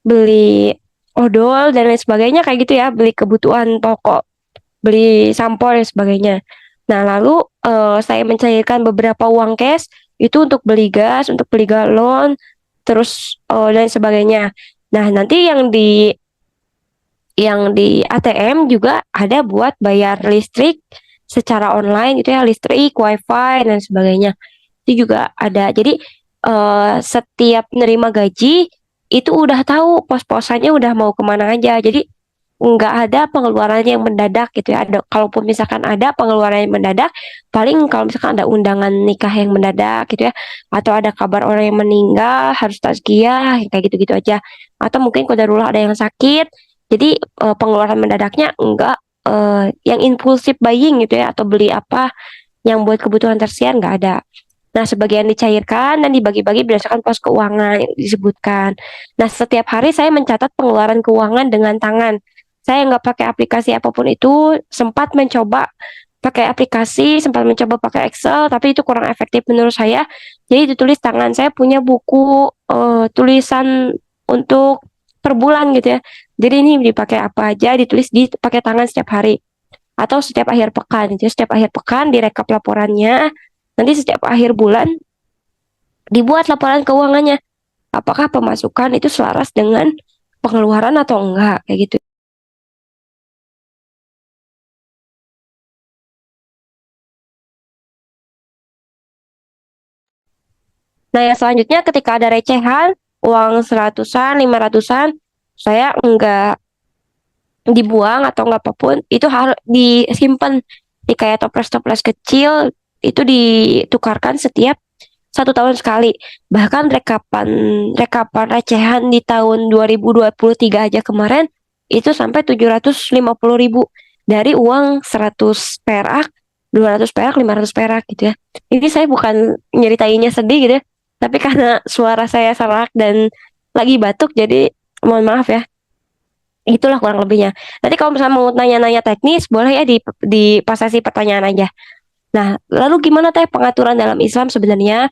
beli odol dan lain sebagainya kayak gitu ya, beli kebutuhan pokok, beli sampo dan sebagainya. Nah, lalu saya mencairkan beberapa uang cash itu untuk beli gas, untuk beli galon, terus dan sebagainya. Nah, nanti yang di ATM juga ada buat bayar listrik secara online gitu ya, listrik, wifi dan sebagainya. Itu juga ada. Jadi setiap nerima gaji itu udah tahu pos-posannya udah mau kemana aja. Jadi nggak ada pengeluaran yang mendadak gitu ya. Ada, kalaupun misalkan ada pengeluaran yang mendadak, paling kalau misalkan ada undangan nikah yang mendadak gitu ya, atau ada kabar orang yang meninggal harus tazkiyah kayak gitu-gitu aja. Atau mungkin qadarullah ada yang sakit. Jadi pengeluaran mendadaknya enggak yang impulsif buying gitu ya, atau beli apa yang buat kebutuhan tersier nggak ada. Nah, sebagian dicairkan dan dibagi-bagi berdasarkan pos keuangan yang disebutkan. Nah, setiap hari saya mencatat pengeluaran keuangan dengan tangan. Saya nggak pakai aplikasi apapun itu, sempat mencoba pakai aplikasi, sempat mencoba pakai Excel, tapi itu kurang efektif menurut saya. Jadi ditulis tangan. Saya punya buku tulisan untuk per bulan gitu ya. Jadi ini dipakai apa aja, ditulis di pakai tangan setiap hari atau setiap akhir pekan. Jadi setiap akhir pekan direkap laporannya. Nanti setiap akhir bulan dibuat laporan keuangannya. Apakah pemasukan itu selaras dengan pengeluaran atau enggak, kayak gitu. Nah, yang selanjutnya ketika ada recehan, uang seratusan, 500-an, saya enggak dibuang atau enggak apapun, itu harus disimpan di kayak toples-toples kecil, itu ditukarkan setiap 1 tahun sekali. Bahkan rekapan rekapan recehan di tahun 2023 aja kemarin itu sampai 750.000 dari uang 100 perak, 200 perak, 500 perak gitu ya. Ini saya bukan nyeritainnya sedih gitu ya, tapi karena suara saya serak dan lagi batuk, jadi mohon maaf ya. Itulah kurang lebihnya. Nanti kalau misalnya mau nanya-nanya teknis, boleh ya di pas sesi pertanyaan aja. Nah, lalu gimana teh pengaturan dalam Islam sebenarnya?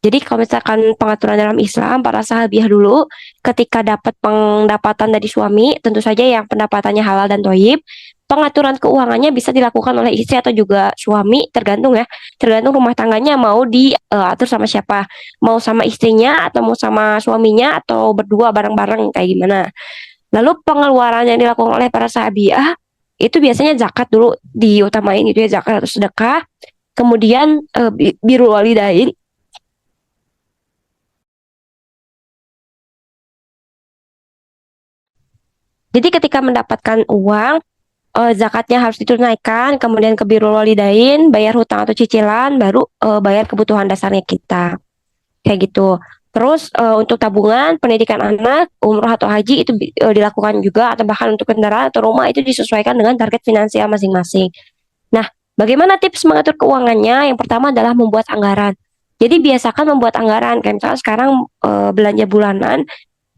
Jadi kalau misalkan pengaturan dalam Islam, para sahabiah dulu ketika dapat pendapatan dari suami, tentu saja yang pendapatannya halal dan toyib, pengaturan keuangannya bisa dilakukan oleh istri atau juga suami, tergantung ya, tergantung rumah tangganya mau diatur sama siapa, mau sama istrinya atau mau sama suaminya atau berdua bareng-bareng kayak gimana. Lalu pengeluaran yang dilakukan oleh para sahabiah itu biasanya zakat dulu diutamain gitu ya, zakat atau sedekah, kemudian birrul walidain. Jadi ketika mendapatkan uang, zakatnya harus ditunaikan, kemudian ke birrul walidain, bayar hutang atau cicilan, baru bayar kebutuhan dasarnya kita. Kayak gitu. Terus untuk tabungan, pendidikan anak, umroh atau haji itu dilakukan juga, atau bahkan untuk kendaraan atau rumah itu disesuaikan dengan target finansial masing-masing. Nah, bagaimana tips mengatur keuangannya? Yang pertama adalah membuat anggaran. Jadi biasakan membuat anggaran, kayak misalnya sekarang belanja bulanan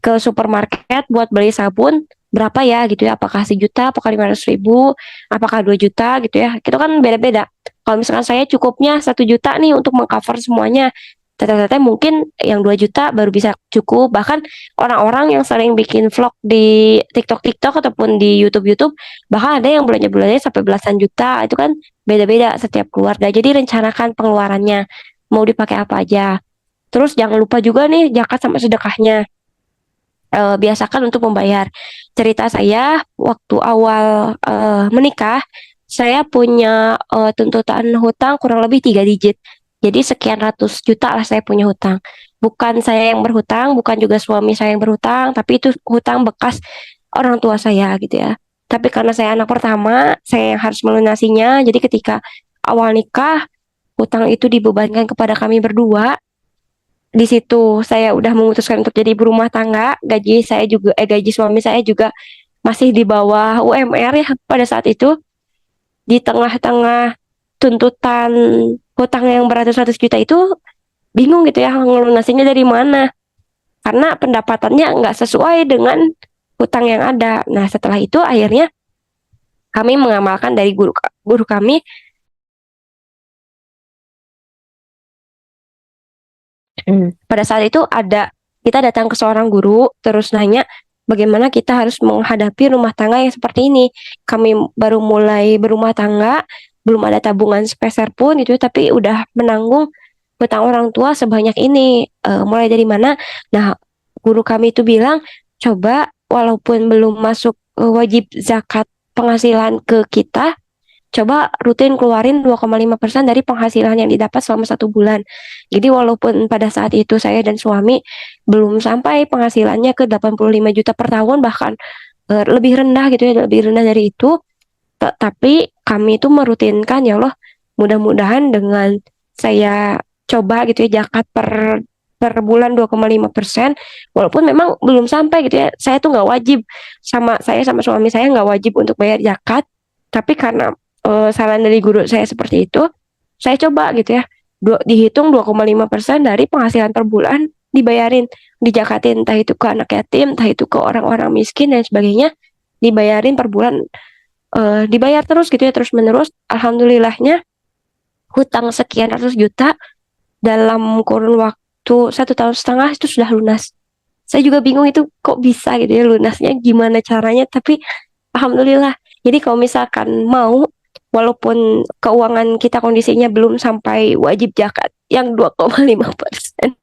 ke supermarket buat beli sabun berapa ya gitu ya, apakah 1 juta, apakah 500 ribu, apakah 2 juta gitu ya, itu kan beda-beda. Kalau misalkan saya cukupnya 1 juta nih untuk mengcover semuanya, ternyata mungkin yang 2 juta baru bisa cukup. Bahkan orang-orang yang sering bikin vlog di TikTok ataupun di YouTube bahkan ada yang belanja bulannya sampai belasan juta. Itu kan beda-beda setiap keluarga, jadi rencanakan pengeluarannya mau dipakai apa aja. Terus jangan lupa juga nih zakat sama sedekahnya, biasakan untuk membayar. Cerita saya waktu awal menikah, saya punya tuntutan hutang kurang lebih 3 digit. Jadi sekian ratus juta lah saya punya hutang. Bukan saya yang berhutang, bukan juga suami saya yang berhutang, tapi itu hutang bekas orang tua saya gitu ya. Tapi karena saya anak pertama, saya yang harus melunasinya. Jadi ketika awal nikah, hutang itu dibebankan kepada kami berdua. Di situ saya udah memutuskan untuk jadi ibu rumah tangga, gaji suami saya juga masih di bawah UMR ya pada saat itu. Di tengah-tengah tuntutan hutang yang beratus-ratus juta itu, bingung gitu ya ngelunasinya dari mana, karena pendapatannya nggak sesuai dengan hutang yang ada. Nah setelah itu akhirnya kami mengamalkan dari guru kami. Pada saat itu kita datang ke seorang guru terus nanya bagaimana kita harus menghadapi rumah tangga yang seperti ini. Kami baru mulai berumah tangga, belum ada tabungan sepeser pun itu, tapi udah menanggung hutang orang tua sebanyak ini. Mulai dari mana? Nah, guru kami itu bilang, coba walaupun belum masuk wajib zakat penghasilan ke kita, coba rutin keluarin 2,5% dari penghasilan yang didapat selama 1 bulan. Jadi walaupun pada saat itu saya dan suami belum sampai penghasilannya ke 85 juta per tahun, bahkan lebih rendah gitu ya, lebih rendah dari itu, tapi kami itu merutinkan, ya Allah, mudah-mudahan dengan saya coba gitu ya zakat per bulan 2,5%, walaupun memang belum sampai gitu ya, saya tuh nggak wajib, saya sama suami saya nggak wajib untuk bayar zakat, tapi karena saran dari guru saya seperti itu, saya coba gitu ya, dihitung 2,5% dari penghasilan per bulan, dibayarin, dijakatin, entah itu ke anak yatim, entah itu ke orang-orang miskin dan sebagainya, dibayarin per bulan, dibayar terus gitu ya, terus menerus. Alhamdulillahnya hutang sekian ratus juta dalam kurun waktu 1,5 tahun itu sudah lunas. Saya juga bingung itu kok bisa gitu ya lunasnya, gimana caranya, tapi alhamdulillah. Jadi kalau misalkan mau, walaupun keuangan kita kondisinya belum sampai wajib zakat yang 2,5%.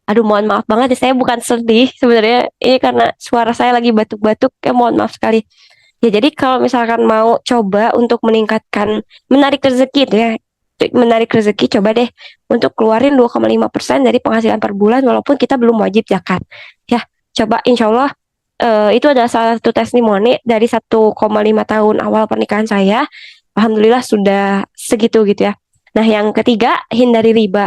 Aduh, mohon maaf banget ya, saya bukan sedih sebenarnya. Ini karena suara saya lagi batuk-batuk, ya mohon maaf sekali. Ya, jadi kalau misalkan mau coba untuk menarik rezeki itu ya, menarik rezeki, coba deh untuk keluarin 2,5% dari penghasilan per bulan walaupun kita belum wajib zakat. Ya, coba insya Allah itu adalah salah satu testimoni dari 1,5 tahun awal pernikahan saya. Alhamdulillah sudah segitu gitu ya. Nah, yang ketiga, hindari riba.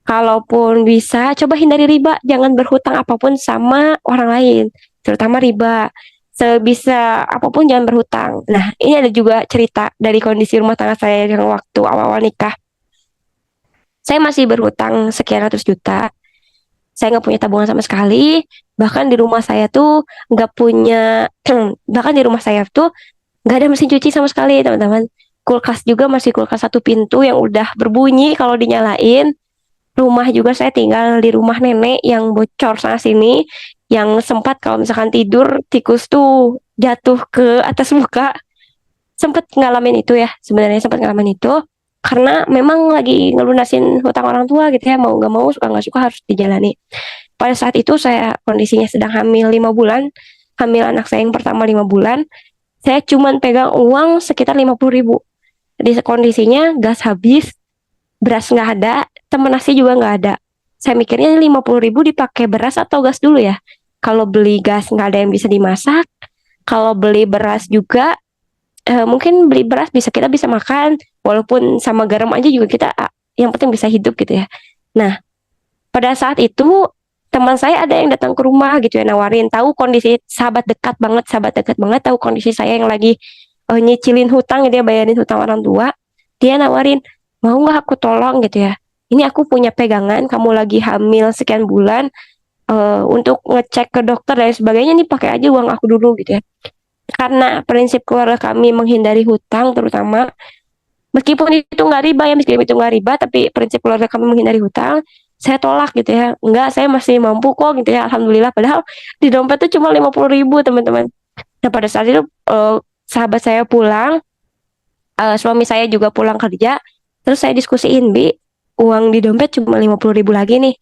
Kalaupun bisa, coba hindari riba. Jangan berhutang apapun sama orang lain, terutama riba. Sebisa apapun jangan berhutang. Nah, ini ada juga cerita dari kondisi rumah tangga saya yang waktu awal-awal nikah. Saya masih berhutang sekian ratus juta. Saya nggak punya tabungan sama sekali. Bahkan di rumah saya tuh nggak punya, bahkan di rumah saya tuh nggak ada mesin cuci sama sekali, teman-teman. Kulkas juga masih kulkas satu pintu yang udah berbunyi kalau dinyalain. Rumah juga saya tinggal di rumah nenek yang bocor sana sini, yang sempat kalau misalkan tidur tikus tuh jatuh ke atas muka. Sempat ngalamin itu ya, sebenarnya sempat ngalamin itu karena memang lagi ngelunasin hutang orang tua gitu ya, mau nggak mau suka nggak suka harus dijalani. Pada saat itu saya kondisinya sedang hamil 5 bulan, hamil anak saya yang pertama 5 bulan. Saya cuman pegang uang sekitar 50 ribu. Di kondisinya gas habis, beras nggak ada, temen nasi juga nggak ada. Saya mikirnya 50 ribu dipakai beras atau gas dulu ya. Kalau beli gas nggak ada yang bisa dimasak. Kalau beli beras juga, mungkin beli beras kita bisa makan. Walaupun sama garam aja juga kita, yang penting bisa hidup gitu ya. Nah, pada saat itu teman saya ada yang datang ke rumah gitu ya, nawarin, tahu kondisi sahabat dekat banget, tahu kondisi saya yang lagi nyicilin hutang, dia bayarin hutang orang tua. Dia nawarin, mau nggak aku tolong gitu ya, ini aku punya pegangan kamu lagi hamil sekian bulan, untuk ngecek ke dokter dan sebagainya, nih pakai aja uang aku dulu gitu ya. Karena prinsip keluarga kami menghindari hutang, terutama meskipun itu nggak riba ya, meskipun itu nggak riba, tapi prinsip keluarga kami menghindari hutang. Saya tolak gitu ya, enggak, saya masih mampu kok gitu ya, alhamdulillah. Padahal di dompet tuh cuma 50 ribu, teman-teman. Nah, pada saat itu sahabat saya pulang, suami saya juga pulang kerja, terus saya diskusiin, Bi, uang di dompet cuma 50 ribu lagi nih,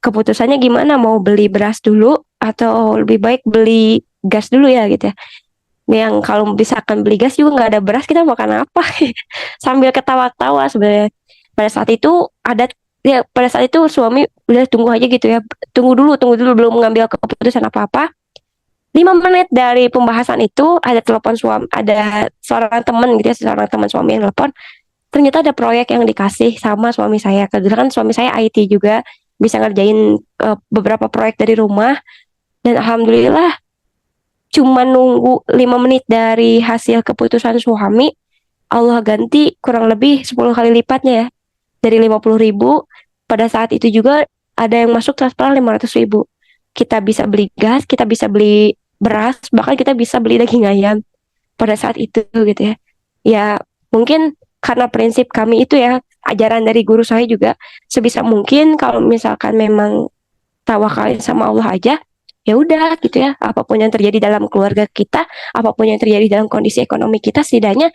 keputusannya gimana, mau beli beras dulu atau lebih baik beli gas dulu ya gitu ya. Yang kalau misalkan beli gas juga nggak ada beras, kita makan apa? Sambil ketawa-tawa sebenarnya. Pada saat itu ada, ya pada saat itu suami udah tunggu aja gitu ya, tunggu dulu belum mengambil keputusan apa-apa. 5 menit dari pembahasan itu ada telepon suami, ada seorang teman gitu ya, seorang teman suami yang telepon. Ternyata ada proyek yang dikasih sama suami saya. Kebetulan suami saya IT juga, bisa ngerjain beberapa proyek dari rumah. Dan alhamdulillah, cuma nunggu 5 menit dari hasil keputusan suami, Allah ganti kurang lebih 10 kali lipatnya ya. Dari 50 ribu, pada saat itu juga ada yang masuk transparan 500 ribu. Kita bisa beli gas, kita bisa beli beras, bahkan kita bisa beli daging ayam pada saat itu gitu ya. Ya mungkin karena prinsip kami itu ya, ajaran dari guru saya juga, sebisa mungkin kalau misalkan memang tawakalin sama Allah aja, ya udah gitu ya, apapun yang terjadi dalam keluarga kita, apapun yang terjadi dalam kondisi ekonomi kita, setidaknya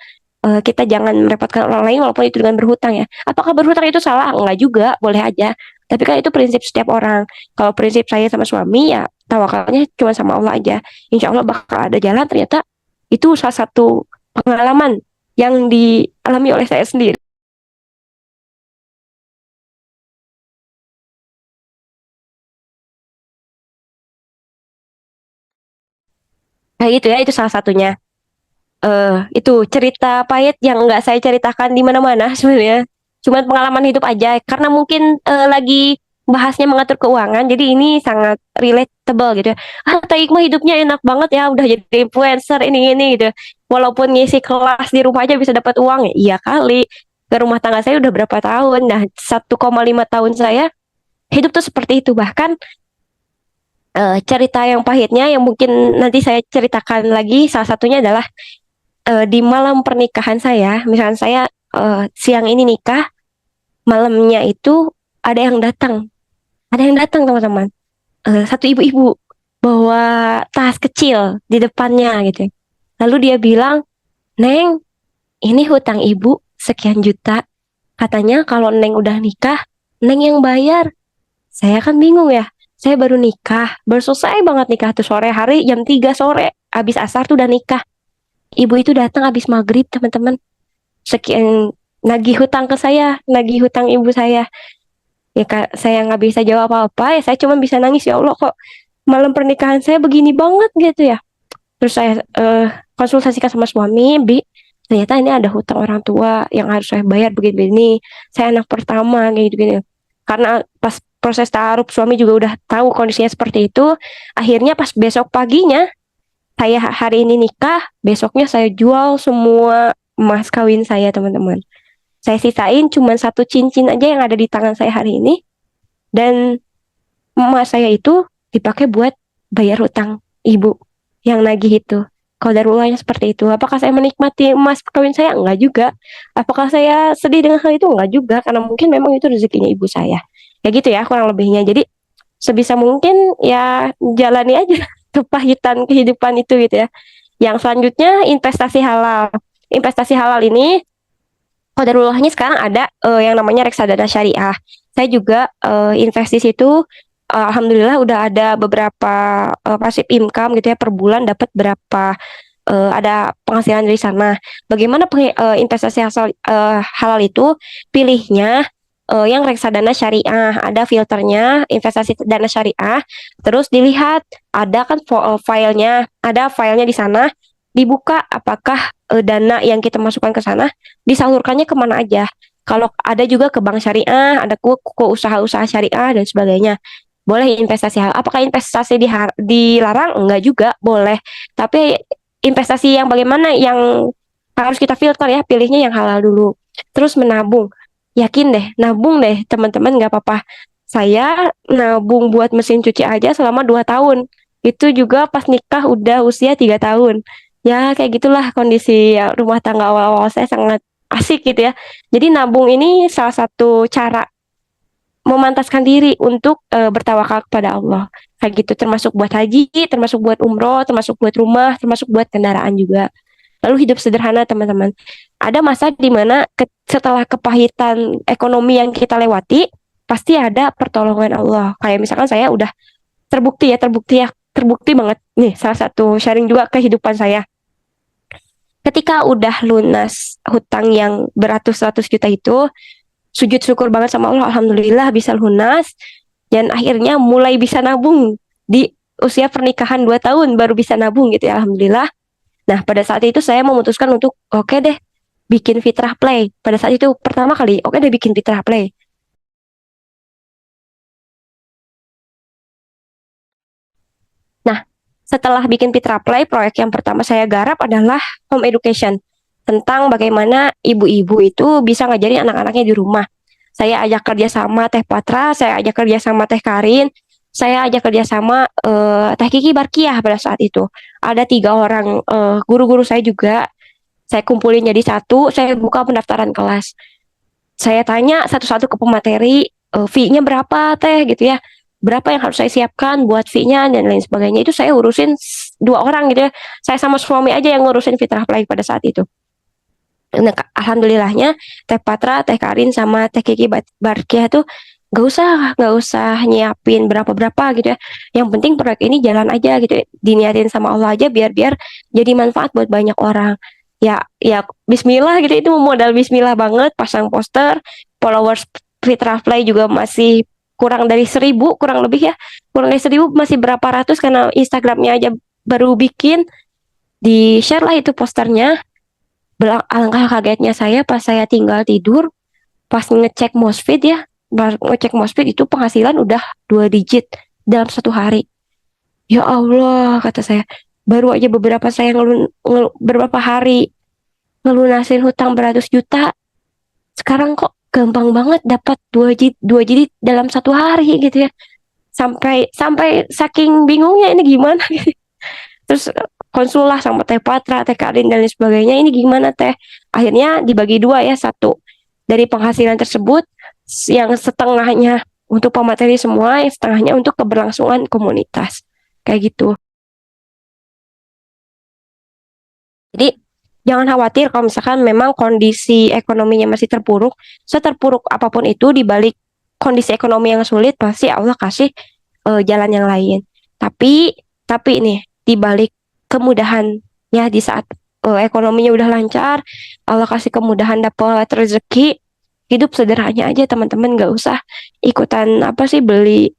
kita jangan merepotkan orang lain walaupun itu dengan berhutang ya. Apakah berhutang itu salah? Enggak juga, boleh aja. Tapi kan itu prinsip setiap orang. Kalau prinsip saya sama suami ya, tawakalnya cuma sama Allah aja. Insya Allah bakal ada jalan. Ternyata itu salah satu pengalaman yang dialami oleh saya sendiri. Nah itu ya, itu salah satunya. Itu cerita pahit yang nggak saya ceritakan di mana-mana sebenarnya. Cuman pengalaman hidup aja. Karena mungkin lagi bahasnya mengatur keuangan, jadi ini sangat relatable gitu ya. Ah, Taik mah hidupnya enak banget ya, udah jadi influencer ini gitu. Walaupun ngisi kelas di rumah aja bisa dapat uang ya. Iya kali. Ke rumah tangga saya udah berapa tahun? Nah, 1,5 tahun saya hidup tuh seperti itu. Bahkan cerita yang pahitnya yang mungkin nanti saya ceritakan lagi, salah satunya adalah di malam pernikahan saya, misalnya saya siang ini nikah, malamnya itu ada yang datang, teman-teman. Satu ibu-ibu bawa tas kecil di depannya gitu. Lalu dia bilang, Neng, ini hutang ibu sekian juta. Katanya kalau Neng udah nikah, Neng yang bayar. Saya kan bingung ya. Saya baru nikah, baru selesai banget nikah tuh sore hari jam 3 sore. Habis asar tuh udah nikah. Ibu itu datang habis maghrib, teman-teman. Sekian nagih hutang ke saya, nagih hutang ibu saya. Ya kak, saya nggak bisa jawab apa-apa, ya saya cuma bisa nangis, ya Allah kok malam pernikahan saya begini banget gitu ya. Terus saya konsultasikan sama suami, Bi, ternyata ini ada hutang orang tua yang harus saya bayar begini-begini. Saya anak pertama kayak gitu-gitu. Karena pas proses taaruf suami juga udah tahu kondisinya seperti itu. Akhirnya pas besok paginya, saya hari ini nikah, besoknya saya jual semua emas kawin saya, teman-teman. Saya sisain cuma satu cincin aja yang ada di tangan saya hari ini. Dan emas saya itu dipakai buat bayar hutang ibu yang nagih itu. Qadarullah seperti itu. Apakah saya menikmati emas kawin saya? Enggak juga. Apakah saya sedih dengan hal itu? Enggak juga, karena mungkin memang itu rezekinya ibu saya. Kayak gitu ya kurang lebihnya. Jadi sebisa mungkin ya jalani aja kepahitan kehidupan itu gitu ya. Yang selanjutnya investasi halal. Investasi halal ini Qadarullahnya sekarang ada yang namanya reksadana syariah. Saya juga invest di situ. Alhamdulillah udah ada beberapa passive income gitu ya, per bulan dapat berapa, ada penghasilan dari sana. Bagaimana investasi halal itu? Pilihnya yang reksadana syariah, ada filternya investasi dana syariah. Terus dilihat ada kan filenya, ada filenya di sana. Dibuka apakah dana yang kita masukkan ke sana disalurkannya kemana aja. Kalau ada juga ke bank syariah, ada ke usaha-usaha syariah dan sebagainya. Boleh investasi hal. Apakah investasi dilarang? Enggak juga, boleh. Tapi investasi yang bagaimana yang harus kita filter ya, pilihnya yang halal dulu. Terus menabung. Yakin deh, nabung deh teman-teman, nggak apa-apa. Saya nabung buat mesin cuci aja selama 2 tahun. Itu juga pas nikah udah usia 3 tahun. Ya kayak gitulah kondisi ya, rumah tangga awal-awal saya sangat asik gitu ya. Jadi nabung ini salah satu cara memantaskan diri untuk bertawakal kepada Allah. Kayak gitu, termasuk buat haji, termasuk buat umroh, termasuk buat rumah, termasuk buat kendaraan juga. Lalu hidup sederhana teman-teman. Ada masa di mana setelah kepahitan ekonomi yang kita lewati, pasti ada pertolongan Allah. Kayak misalkan saya udah terbukti banget. Nih, salah satu sharing juga kehidupan saya. Ketika udah lunas hutang yang beratus-ratus juta itu, sujud syukur banget sama Allah, alhamdulillah bisa lunas, dan akhirnya mulai bisa nabung di usia pernikahan 2 tahun baru bisa nabung gitu ya, alhamdulillah. Nah, pada saat itu saya memutuskan untuk oke deh bikin Fitrah Play. Pada saat itu pertama kali, oke deh bikin Fitrah Play. Nah, setelah bikin Fitrah Play, proyek yang pertama saya garap adalah home education. Tentang bagaimana ibu-ibu itu bisa ngajarin anak-anaknya di rumah. Saya ajak kerja sama Teh Patra, saya ajak kerja sama Teh Karin, saya ajak kerja sama Teh Kiki Barkiah pada saat itu. Ada 3 orang guru-guru saya juga. Saya kumpulin jadi satu, saya buka pendaftaran kelas. Saya tanya satu-satu ke pemateri, fee-nya berapa teh gitu ya, berapa yang harus saya siapkan buat fee-nya dan lain sebagainya. Itu saya urusin 2 orang gitu ya, saya sama suami aja yang ngurusin Fitrah Play pada saat itu. Nah, alhamdulillahnya Teh Patra, Teh Karin sama Teh Kiki Barkiah tuh gak usah nyiapin berapa-berapa gitu ya. Yang penting proyek ini jalan aja gitu ya. Diniatin sama Allah aja biar jadi manfaat buat banyak orang. Ya bismillah gitu, itu modal bismillah banget, pasang poster, followers Fitrah Play juga masih kurang dari 1.000, kurang lebih ya. Kurang dari 1.000, masih berapa ratus karena Instagramnya aja baru bikin. Di-share lah itu posternya. Alangkah kagetnya saya pas saya tinggal tidur, pas ngecek Mosfet ya, ngecek Mosfet itu penghasilan udah 2 digit dalam 1 hari. Ya Allah, kata saya, baru aja beberapa hari ngelunasin hutang beratus juta, sekarang kok gampang banget dapat 2 digit dalam 1 hari gitu ya. Sampai sampai saking bingungnya ini gimana. Terus konsul lah sama Teh Patra, Teh Karin dan lain sebagainya. Ini gimana Teh? Akhirnya dibagi dua ya, satu dari penghasilan tersebut yang setengahnya untuk pemateri semua, yang setengahnya untuk keberlangsungan komunitas. Kayak gitu. Jadi jangan khawatir kalau misalkan memang kondisi ekonominya masih terpuruk, seterpuruk apapun itu, di balik kondisi ekonomi yang sulit pasti Allah kasih jalan yang lain. Tapi nih, di balik kemudahan ya, di saat ekonominya udah lancar, Allah kasih kemudahan dapat rezeki, hidup sederhana aja teman-teman, nggak usah ikutan apa sih beli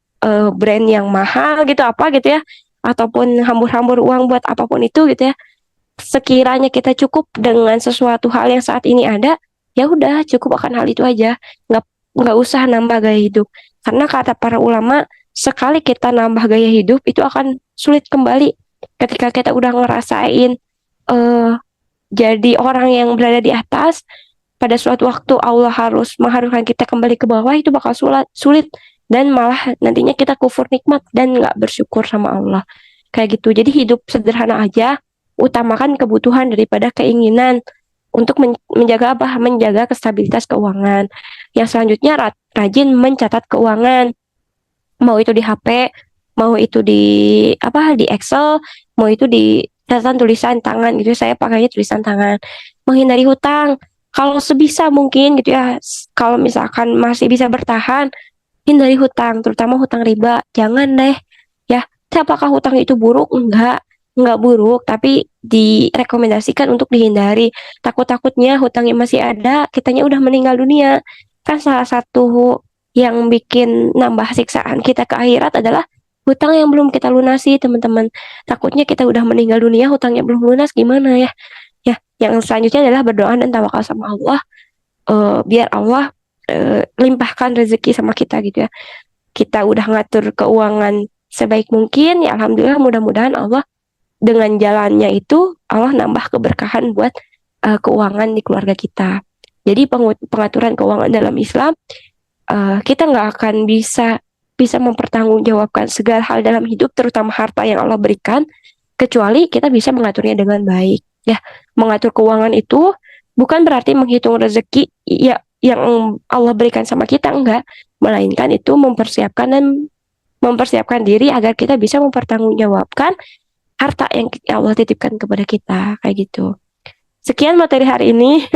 brand yang mahal gitu apa gitu ya, ataupun hambur-hambur uang buat apapun itu gitu ya. Sekiranya kita cukup dengan sesuatu hal yang saat ini ada, ya udah cukup akan hal itu aja, nggak nggak usah nambah gaya hidup, karena kata para ulama, sekali kita nambah gaya hidup itu akan sulit kembali. Ketika kita udah ngerasain eh jadi orang yang berada di atas, pada suatu waktu Allah harus mengharuskan kita kembali ke bawah, itu bakal sulit, dan malah nantinya kita kufur nikmat dan nggak bersyukur sama Allah. Kayak gitu. Jadi hidup sederhana aja, utamakan kebutuhan daripada keinginan untuk menjaga apa? Menjaga stabilitas keuangan. Yang selanjutnya rajin mencatat keuangan, mau itu di HP, mau itu di apa? Di Excel, mau itu di catatan tulisan tangan gitu. Saya pakainya tulisan tangan. Menghindari hutang. Kalau sebisa mungkin gitu ya, kalau misalkan masih bisa bertahan, hindari hutang, terutama hutang riba. Jangan deh, ya. Apakah hutang itu buruk? Enggak buruk, tapi direkomendasikan untuk dihindari. Takut-takutnya hutangnya masih ada, kitanya udah meninggal dunia. Kan salah satu yang bikin nambah siksaan kita ke akhirat adalah hutang yang belum kita lunasi, teman-teman. Takutnya kita udah meninggal dunia, hutangnya belum lunas, gimana ya? Ya, yang selanjutnya adalah berdoa dan tawakal sama Allah, biar Allah limpahkan rezeki sama kita gitu ya. Kita udah ngatur keuangan sebaik mungkin, ya alhamdulillah, mudah-mudahan Allah dengan jalannya itu Allah nambah keberkahan buat keuangan di keluarga kita. Jadi pengaturan keuangan dalam Islam, kita nggak akan bisa bisa mempertanggungjawabkan segala hal dalam hidup, terutama harta yang Allah berikan, kecuali kita bisa mengaturnya dengan baik. Ya, mengatur keuangan itu bukan berarti menghitung rezeki ya yang Allah berikan sama kita, enggak, melainkan itu mempersiapkan diri agar kita bisa mempertanggungjawabkan harta yang Allah titipkan kepada kita, kayak gitu. Sekian materi hari ini.